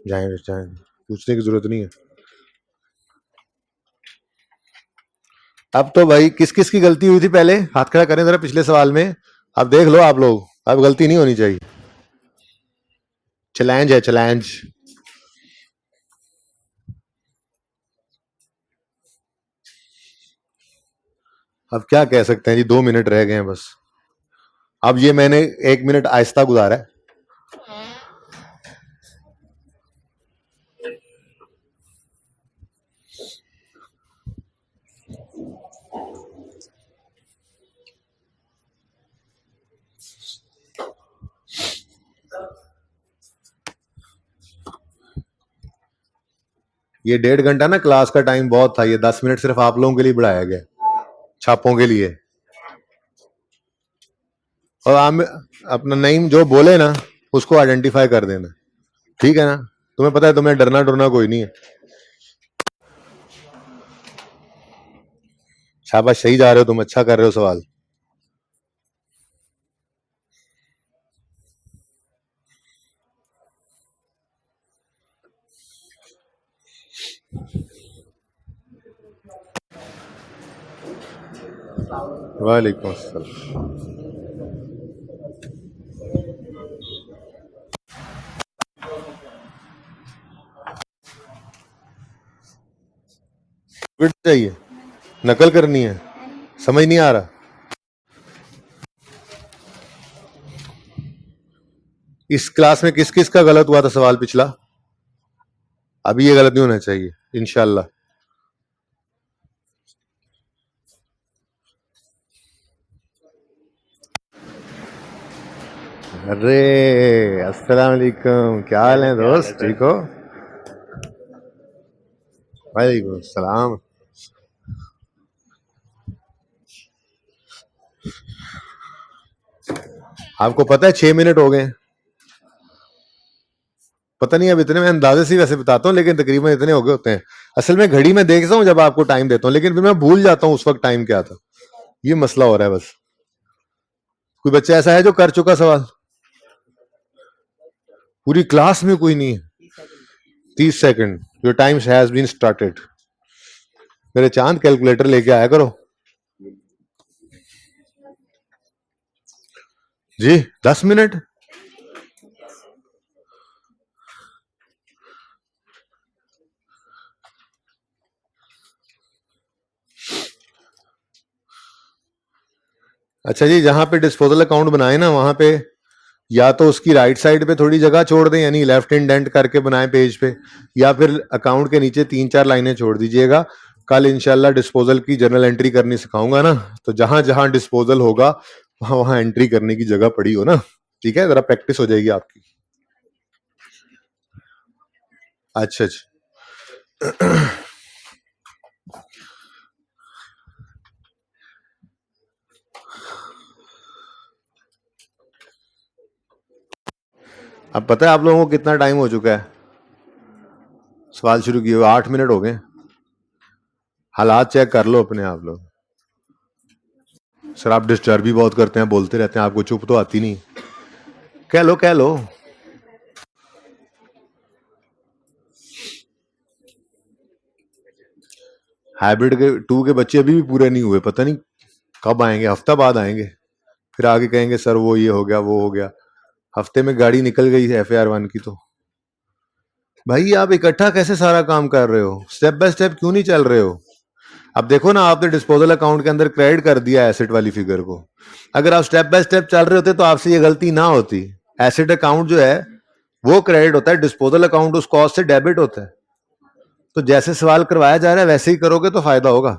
A: जाएं जाएं, पूछने की जरूरत नहीं है। अब तो भाई किस किस की गलती हुई थी पहले हाथ खड़ा करें जरा पिछले सवाल में। अब देख लो आप लोग, अब गलती नहीं होनी चाहिए। चैलेंज है, चैलेंज। अब क्या कह सकते हैं जी, 2 मिनट रह गए हैं बस। अब ये मैंने 1 मिनट आहिस्ता गुजारा है। ये 1.5 घंटा ना क्लास का टाइम बहुत था, ये 10 मिनट सिर्फ आप लोगों के लिए बढ़ाया गया, छापों के लिए। और आप अपना नेम जो बोले ना उसको आइडेंटिफाई कर देना, ठीक है ना? तुम्हें पता है तुम्हें डरना डरना कोई नहीं है। शाबाश, सही जा रहे हो तुम, अच्छा कर रहे हो सवाल। वालेकुम अस्सलाम। फिर चाहिए, नकल करनी है, समझ नहीं आ रहा। इस क्लास में किस किस का गलत हुआ था सवाल पिछला? अभी ये गलत नहीं होना चाहिए इंशाल्लाह। अरे अस्सलाम वालेकुम, क्या हाल है दोस्त, ठीक हो? वालेकुम सलाम। आपको पता है 6 मिनट हो गए? पता नहीं, अब इतने मैं अंदाजे से वैसे बताता हूँ, लेकिन तकरीबन इतने हो गए होते हैं। असल में घड़ी में देखता हूँ जब आपको टाइम देता हूँ, लेकिन फिर मैं भूल जाता हूँ उस वक्त टाइम क्या था। ये मसला हो रहा है बस। कोई बच्चा ऐसा है जो कर चुका सवाल? पूरी क्लास में कोई नहीं है? 30 second, your time has been started. मेरे चांद कैलकुलेटर लेके आया करो जी। 10 मिनट? अच्छा जी, जहां पे डिस्पोजल अकाउंट बनाए ना वहां पे या तो उसकी राइट साइड पे थोड़ी जगह छोड़ दें, यानी लेफ्ट इंडेंट करके बनाएं पेज पे, या फिर अकाउंट के नीचे 3-4 लाइनें छोड़ दीजिएगा। कल इंशाल्लाह डिस्पोजल की जर्नल एंट्री करनी सिखाऊंगा ना, तो जहां जहां डिस्पोजल होगा वहां वहां एंट्री करने की जगह पड़ी हो ना, ठीक है? जरा प्रैक्टिस हो जाएगी आपकी। अच्छा अच्छा। अब पता है आप लोगों को कितना टाइम हो चुका है सवाल शुरू किए हुए? 8 मिनट हो गए। हालात चेक कर लो अपने आप लोग। सर आप डिस्टर्ब भी बहुत करते हैं, बोलते रहते हैं, आपको चुप तो आती नहीं। कह लो कह लो। हाइब्रिड के 2 के बच्चे अभी भी पूरे नहीं हुए, पता नहीं कब आएंगे, हफ्ता बाद आएंगे। फिर आगे कहेंगे सर वो ये हो गया वो हो गया। हफ्ते में गाड़ी निकल गई है FAR 1 की। तो भाई आप इकट्ठा कैसे सारा काम कर रहे हो? स्टेप बाय स्टेप क्यों नहीं चल रहे हो? अब देखो ना, आपने डिस्पोजल अकाउंट के अंदर क्रेडिट कर दिया एसेट वाली फिगर को। अगर आप स्टेप बाय स्टेप चल रहे होते तो आपसे ये गलती ना होती। एसेट अकाउंट जो है वो क्रेडिट होता है, डिस्पोजल अकाउंट उस कॉस्ट से डेबिट होता है। तो जैसे सवाल करवाया जा रहा है वैसे ही करोगे तो फायदा होगा।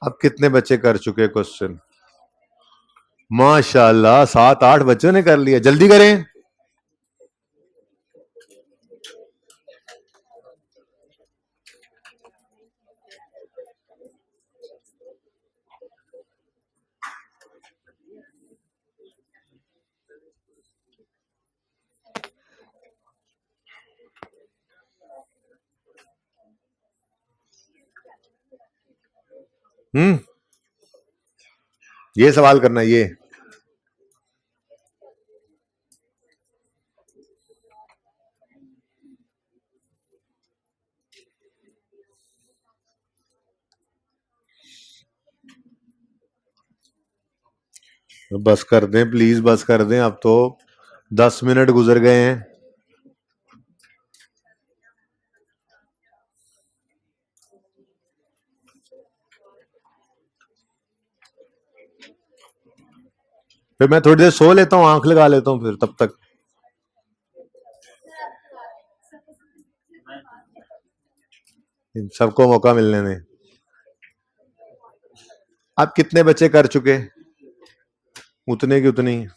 A: अब कितने बच्चे कर चुके क्वेश्चन? माशाल्लाह 7-8 बच्चों ने कर लिया। जल्दी करें। ये सवाल करना, ये बस कर दें प्लीज, बस कर दें। अब तो 10 मिनट गुजर गए हैं। फिर मैं थोड़ी देर सो लेता हूँ, आंख लगा लेता हूँ फिर तब तक। सबको मौका मिलने दें। आप कितने बच्चे कर चुके? उतने की उतनी।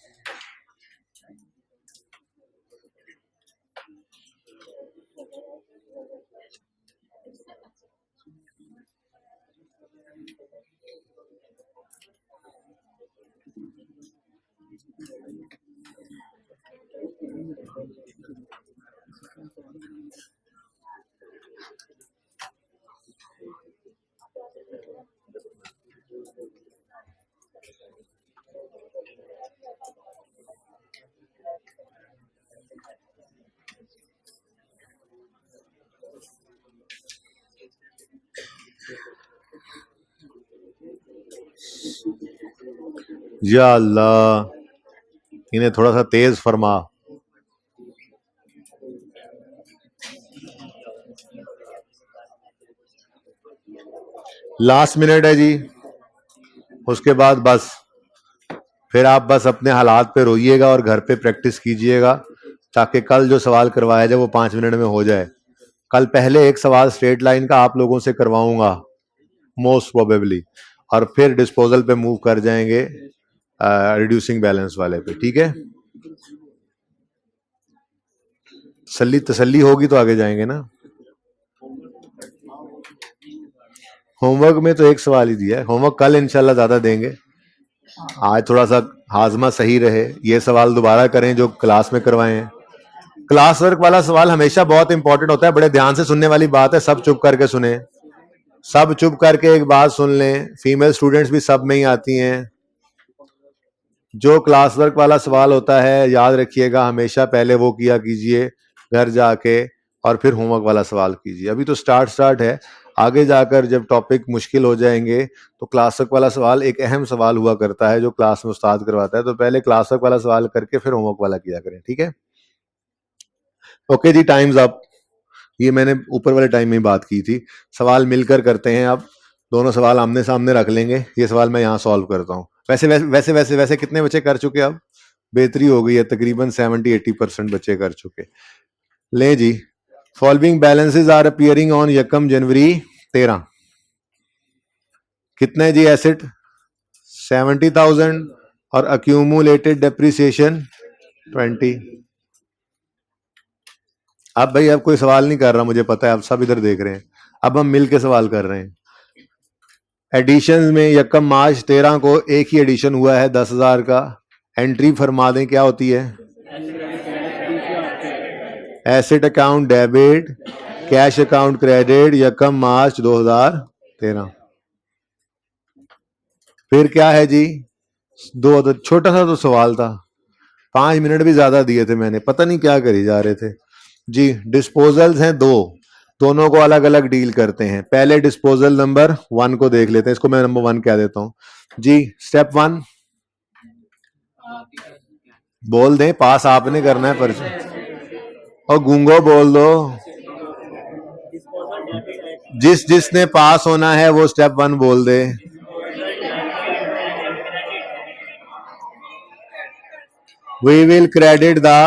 A: या अल्लाह, इन्हें थोड़ा सा तेज फरमा। लास्ट मिनट है जी, उसके बाद बस फिर आप बस अपने हालात पे रोइएगा और घर पे प्रैक्टिस कीजिएगा, ताकि कल जो सवाल करवाया जाए वो 5 मिनट में हो जाए। कल पहले एक सवाल स्ट्रेट लाइन का आप लोगों से करवाऊंगा मोस्ट प्रोबेबली, और फिर डिस्पोजल पे मूव कर जाएंगे रिड्यूसिंग बैलेंस वाले पे। ठीक है, तसल्ली होगी तो आगे जाएंगे ना। होमवर्क में तो एक सवाल ही दिया है, होमवर्क कल इंशाल्लाह ज्यादा देंगे। आज थोड़ा सा हाजमा सही रहे, ये सवाल दोबारा करें जो क्लास में करवाए हैं। क्लास वर्क वाला सवाल हमेशा बहुत इंपॉर्टेंट होता है, बड़े ध्यान से सुनने वाली बात है। सब चुप करके सुने, सब चुप करके एक बात सुन लें। फीमेल स्टूडेंट्स भी सब में ही आती हैं। जो क्लास वर्क वाला सवाल होता है याद रखिएगा, हमेशा पहले वो किया कीजिए घर जाके, और फिर होमवर्क वाला सवाल कीजिए। अभी तो स्टार्ट है, आगे जाकर जब टॉपिक मुश्किल हो जाएंगे तो क्लास वर्क वाला सवाल एक अहम सवाल हुआ करता है जो क्लास में उस्ताद करवाता है। तो पहले क्लास वर्क वाला सवाल करके फिर होमवर्क वाला किया करें। ठीक है, ओके जी, टाइम्स अप। ये मैंने ऊपर वाले टाइम में ही बात की थी। सवाल मिलकर करते हैं। अब दोनों सवाल आमने सामने रख लेंगे। ये सवाल मैं यहाँ सॉल्व करता हूँ। वैसे कितने बच्चे कर चुके? अब बेहतरी हो गई है, तकरीबन 70-80% बच्चे कर चुके। ले जी, following balances are appearing on 1 January 13। कितने जी एसेट? 70,000 और अक्यूमुलेटेड डेप्रिसिएशन 20। अब भाई अब कोई सवाल नहीं कर रहा, मुझे पता है, अब सब इधर देख रहे हैं। अब हम मिल के सवाल कर रहे हैं। एडिशन में 1 मार्च 13 को एक ही एडिशन हुआ है 10,000 का। एंट्री फरमा दें, क्या होती है? Asset account debit, cash account credit, 1 मार्च 2013। फिर क्या है जी? दो छोटा सा तो सवाल था, 5 मिनट भी ज्यादा दिए थे मैंने, पता नहीं क्या करी जा रहे थे जी। डिस्पोजल्स हैं दो, दोनों को अलग अलग डील करते हैं। पहले डिस्पोजल नंबर 1 को देख लेते हैं, इसको मैं नंबर 1 कह देता हूं जी। स्टेप 1 बोल दें, पास आपने करना है पर्ची, और गूंगो बोल दो। जिसने पास होना है वो स्टेप 1 बोल दे। We will credit the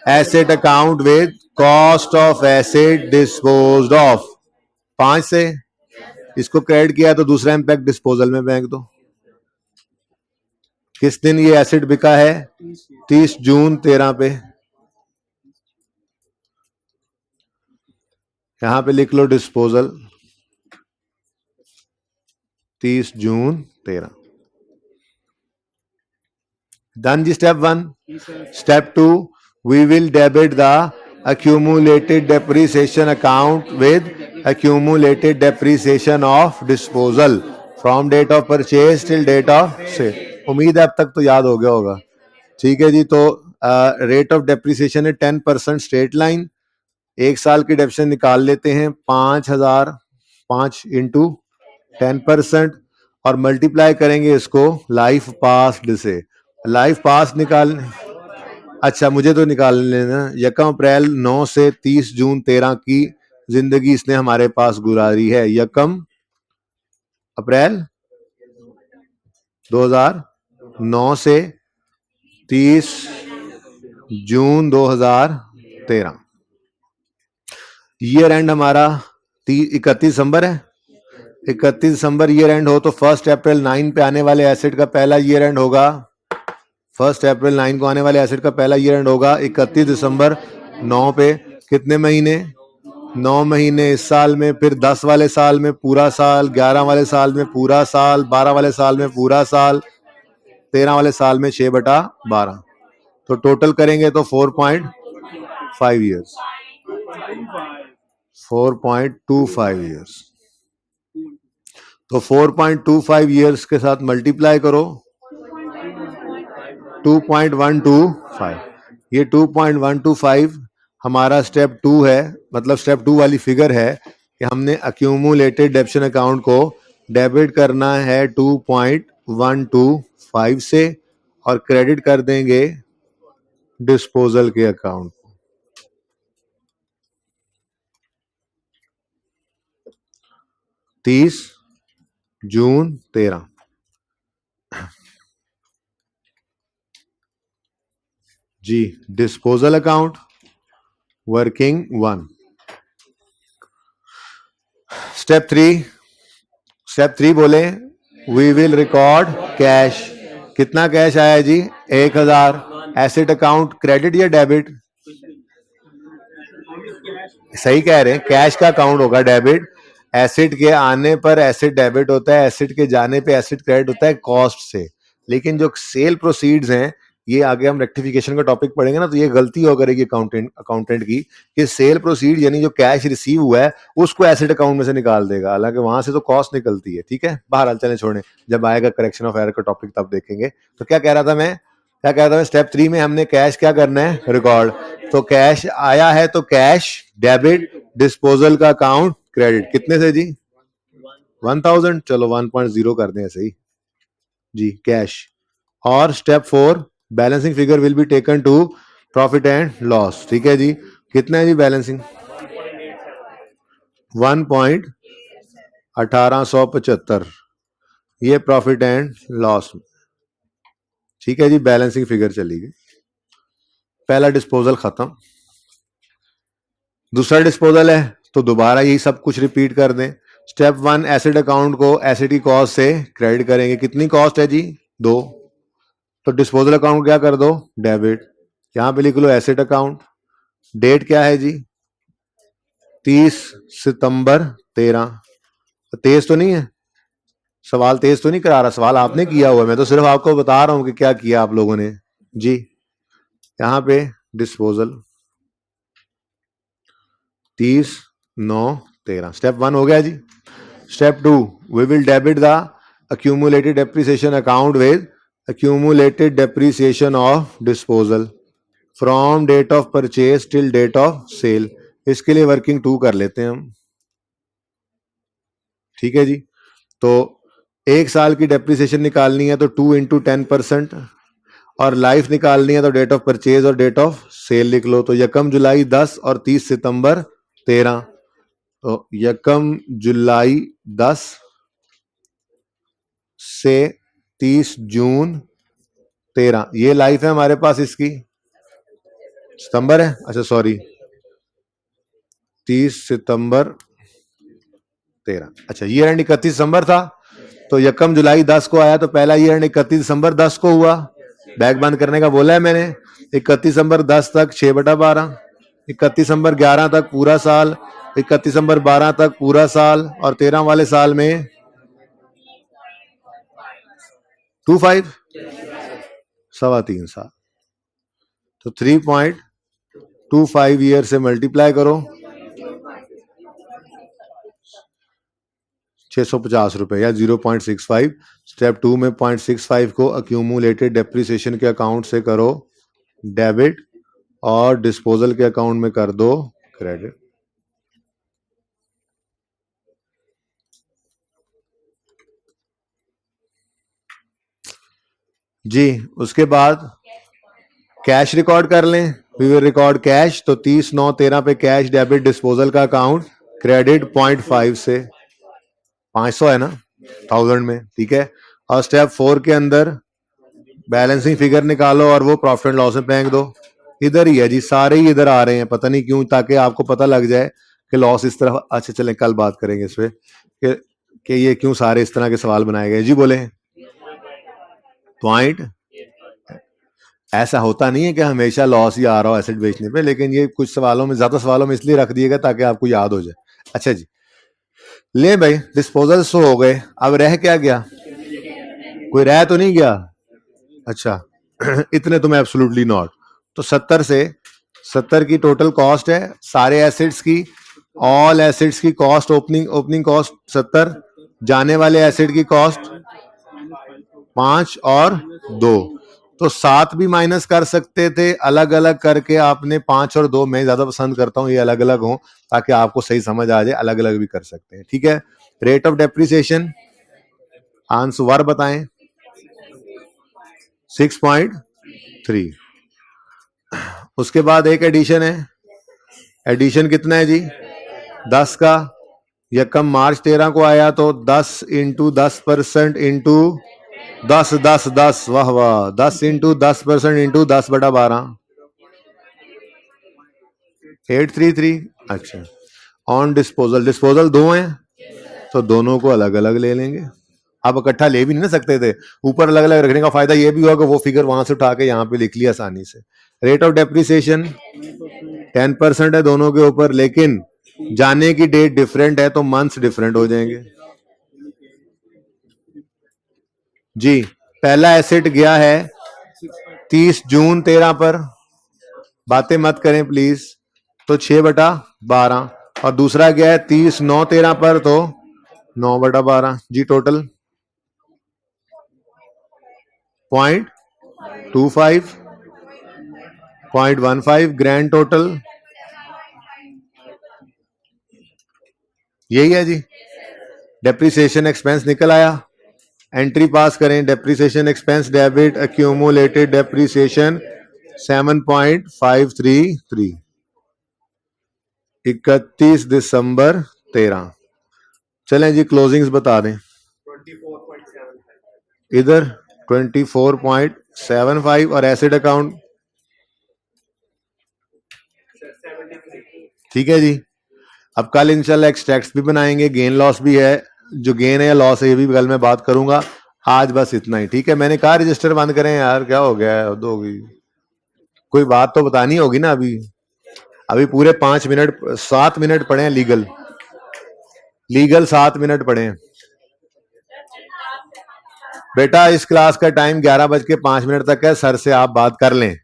A: asset account with cost of asset disposed of। 5 से इसको क्रेडिट किया तो दूसरा इम्पैक्ट डिस्पोजल में फेंक दो। किस दिन ये एसिड बिका है? 30 जून 13 पे। यहां पे लिख लो डिस्पोजल 30 जून 13। डन जी step 1। Step 2, we will debit the accumulated depreciation account with accumulated depreciation of disposal from date of purchase till date of sale। उम्मीद है अब तक तो याद हो गया होगा। ठीक है जी, तो रेट ऑफ डेप्रिसिएशन है 10% स्ट्रेट लाइन। एक साल की डेप्रिसिएशन निकाल लेते हैं 5,000 5 इंटू 10% और मल्टीप्लाई करेंगे इसको लाइफ पास्ट से। लाइफ पास्ट निकालने, अच्छा मुझे तो निकाल लेना। यकम अप्रैल 9 से 30 जून 13 की जिंदगी इसने हमारे पास गुजारी है। यकम अप्रैल 2009 से 30 जून 2013। ईयर एंड हमारा 31 दिसंबर है। 31 दिसंबर ईयर एंड हो तो 1 अप्रैल 9 पे आने वाले एसेट का पहला ईयर एंड होगा। 1 अप्रैल 9 को आने वाले एसेट का पहला ईयर एंड होगा 31 दिसंबर 9 पे। कितने महीने? 9 महीने इस साल में, फिर 10 वाले साल में पूरा साल, 11 वाले साल में पूरा साल, 12 वाले साल में पूरा साल, 13 वाले साल में 6/12। तो टोटल करेंगे तो 4.5 ईयर्स। 4.25 ईयर्स। तो 4.25 ईयर्स के साथ मल्टीप्लाई करो 2.125। ये 2.125 हमारा स्टेप 2 है, मतलब स्टेप 2 वाली फिगर है कि हमने अक्यूमुलेटेड डेप्शन अकाउंट को डेबिट करना है 2.125 से और क्रेडिट कर देंगे डिस्पोजल के अकाउंट। 30 जून 13 जी। Disposal account working 1। स्टेप 3 बोले वी विल रिकॉर्ड कैश। कितना कैश आया जी? 1000। एसेट अकाउंट क्रेडिट या डेबिट? सही कह रहे हैं, कैश का अकाउंट होगा डेबिट। एसेट के आने पर एसेट डेबिट होता है, एसेट के जाने पे एसेट क्रेडिट होता है कॉस्ट से। लेकिन जो सेल प्रोसीड्स हैं, ये आगे हम रेक्टिफिकेशन का टॉपिक पढ़ेंगे ना, तो ये गलती हो करेगी अकाउंटेंट की कि सेल प्रोसीड यानी जो कैश रिसीव हुआ है उसको एसेट अकाउंट में से निकाल देगा, हालांकि वहां से तो कॉस्ट निकलती है। ठीक है, बहरहाल चले छोड़ें, जब आएगा करेक्शन ऑफ एरर का टॉपिक तब देखेंगे। तो क्या कह रहा था मैं स्टेप 3 में हमने कैश क्या करना है? रिकॉर्ड। तो कैश आया है तो कैश डेबिट, डिस्पोजल का अकाउंट क्रेडिट। कितने से जी? 1000। चलो 1.0 कर दें ऐसे ही जी, कैश। और step 4 balancing figure will be taken to profit and loss. ठीक है जी, कितना है जी बैलेंसिंग? 1.1875 ये प्रॉफिट एंड लॉस। ठीक है जी, बैलेंसिंग फिगर चली गई। पहला डिस्पोजल खत्म। दूसरा डिस्पोजल है तो दोबारा यही सब कुछ रिपीट कर दें। स्टेप 1 एसेट अकाउंट को एसेट की कॉस्ट से क्रेडिट करेंगे। कितनी कॉस्ट है जी? 2। तो डिस्पोजल अकाउंट क्या कर दो? डेबिट। यहां पे लिख लो एसेट अकाउंट। डेट क्या है जी? 30 सितंबर 13। तेज तो नहीं है सवाल? तेज तो नहीं करा रहा, सवाल आपने किया हुआ है, मैं तो सिर्फ आपको बता रहा हूं कि क्या किया आप लोगों ने जी। यहां पे डिस्पोजल 30/9/13। स्टेप 1 हो गया जी। Step 2 we will debit the accumulated depreciation account with accumulated depreciation of disposal from date of purchase till date of sale। इसके लिए वर्किंग 2 कर लेते हैं हम। ठीक है जी, तो एक साल की डेप्रिसिएशन निकालनी है तो 2 इंटू 10% और लाइफ निकालनी है तो डेट ऑफ परचेज और डेट ऑफ सेल लिख लो। तो यकम जुलाई 10 और 30 सितंबर 13। तो यकम जुलाई 10 से 30 जून 13 ये लाइफ है हमारे पास। इसकी सितंबर है, अच्छा सॉरी 30 सितंबर 13। अच्छा, ईयर एंड 31 दिसंबर था, तो यकम जुलाई 10 को आया, तो पहला ईयर एंड 31 दिसंबर 10 को हुआ। बैग बंद करने का बोला है मैंने। 31 दिसंबर 10 तक 6/12, 31 दिसंबर 11 तक पूरा साल, 31 दिसंबर 12 तक पूरा साल, और 13 वाले साल में 25 3.25 साल। तो 3.25 ईयर से मल्टीप्लाई करो, 650 रुपए या 0.65। स्टेप 2 में 0.65 को अक्यूमुलेटेड डेप्रिसिएशन के अकाउंट से करो डेबिट, और डिस्पोजल के अकाउंट में कर दो क्रेडिट। जी, उसके बाद कैश रिकॉर्ड कर लें। वी विल रिकॉर्ड कैश, तो 30/9/13 पे कैश डेबिट डिस्पोजल का अकाउंट क्रेडिट 0.5 से 500 है ना, 1000 में, ठीक है। और स्टेप 4 के अंदर बैलेंसिंग फिगर निकालो और वो प्रॉफिट एंड लॉस में फेंक दो। इधर ही है जी, सारे ही इधर आ रहे हैं, पता नहीं क्यों, ताकि आपको पता लग जाए कि लॉस इस तरह। अच्छा चलें, कल बात करेंगे इस पे कि ये क्यों सारे इस तरह के सवाल बनाए गए। जी बोले। पॉइंट ऐसा होता नहीं है कि हमेशा लॉस ही आ रहा हो एसेट बेचने पे, लेकिन ये कुछ सवालों में, ज्यादा सवालों में इसलिए रख दिएगा ताकि आपको याद हो जाए। अच्छा जी, ले भाई, डिस्पोजल सो हो गए, अब रह क्या गया? कोई रह तो नहीं गया? अच्छा इतने तो मैं एब्सोल्युटली नॉट। तो 70 की टोटल कॉस्ट है सारे एसेट्स की, ऑल एसेट्स की कॉस्ट, ओपनिंग कॉस्ट 70, जाने वाले एसेट की कॉस्ट 5 और 2, तो 7 भी माइनस कर सकते थे अलग अलग करके। आपने 5 और 2, मैं ज्यादा पसंद करता हूं ये अलग अलग हो ताकि आपको सही समझ आ जाए, अलग अलग भी कर सकते हैं, ठीक है। रेट ऑफ डेप्रिसिएशन आंसर बताएं। 6.3। उसके बाद एक एडिशन है। एडिशन कितना है जी? 10 का। यकम मार्च 13 को आया, तो 10 इंटू 10% इंटू 10, वाह वाह, 10 इंटू 10% इंटू 10/12, 833। अच्छा, ऑन डिस्पोजल 2 हैं, तो दोनों को अलग अलग ले लेंगे। आप इकट्ठा ले भी नहीं ना सकते थे, ऊपर अलग अलग रखने का फायदा ये भी हुआ कि वो फिगर वहां से उठा के यहाँ पे लिख लिया आसानी से। रेट ऑफ डेप्रिसिएशन 10% है दोनों के ऊपर, लेकिन जाने की डेट डिफरेंट है, तो मंथ्स डिफरेंट हो जाएंगे। जी, पहला एसेट गया है 30 जून 13 पर, बातें मत करें प्लीज, तो 6/12, और दूसरा गया है 30/9/13 पर, तो 9/12। जी, टोटल 0.25, 0.15, ग्रैंड टोटल यही है जी। डेप्रिसिएशन एक्सपेंस निकल आया, एंट्री पास करें। Depreciation expense debit accumulated depreciation 7.533, 31 दिसंबर 13। चलें जी, क्लोजिंग्स बता दें। इधर 24.75, और एसेट अकाउंट ठीक है जी। अब कल इंशाल्लाह एक्सट्रैक्ट्स भी बनाएंगे, गेन लॉस भी है, जो गेन है या लॉस है ये भी कल मैं बात करूंगा। आज बस इतना ही, ठीक है। मैंने कहा रजिस्टर बंद करें यार, क्या हो गया है, होगी कोई बात तो बतानी होगी ना। अभी पूरे 5 मिनट 7 मिनट पड़े हैं, लीगल 7 मिनट पड़े हैं। बेटा इस क्लास का टाइम 11:05 तक है, सर से आप बात कर लें।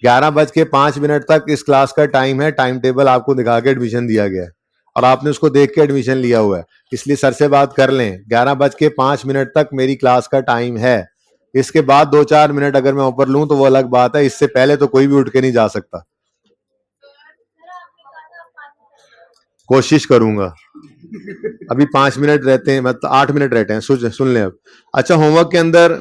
A: 11:05 तक इस क्लास का टाइम है, टाइम टेबल आपको दिखा के एडमिशन दिया गया है और आपने उसको देख के एडमिशन लिया हुआ है, इसलिए सर से बात कर लें। 11:05 तक मेरी क्लास का टाइम है। इसके बाद 2-4 मिनट अगर मैं ऊपर लूं तो वो अलग बात है, इससे पहले तो कोई भी उठ के नहीं जा सकता। कोशिश करूंगा। अभी 5 मिनट रहते हैं, मतलब 8 मिनट रहते हैं, सुन लें अब। अच्छा, होमवर्क के अंदर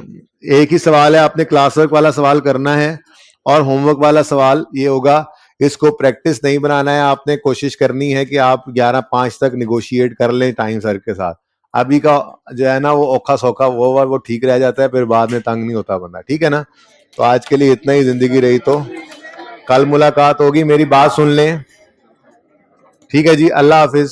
A: एक ही सवाल है, आपने क्लास वर्क वाला सवाल करना है, और होमवर्क वाला सवाल ये होगा, इसको प्रैक्टिस नहीं बनाना है, आपने कोशिश करनी है कि आप 11:05 तक निगोशिएट कर लें टाइम सर के साथ। अभी का जो है ना वो औखा सौखा वो ठीक रह जाता है, फिर बाद में तंग नहीं होता बंदा, ठीक है ना। तो आज के लिए इतना ही, जिंदगी रही तो कल मुलाकात होगी। मेरी बात सुन लें, ठीक है जी। अल्लाह हाफिज।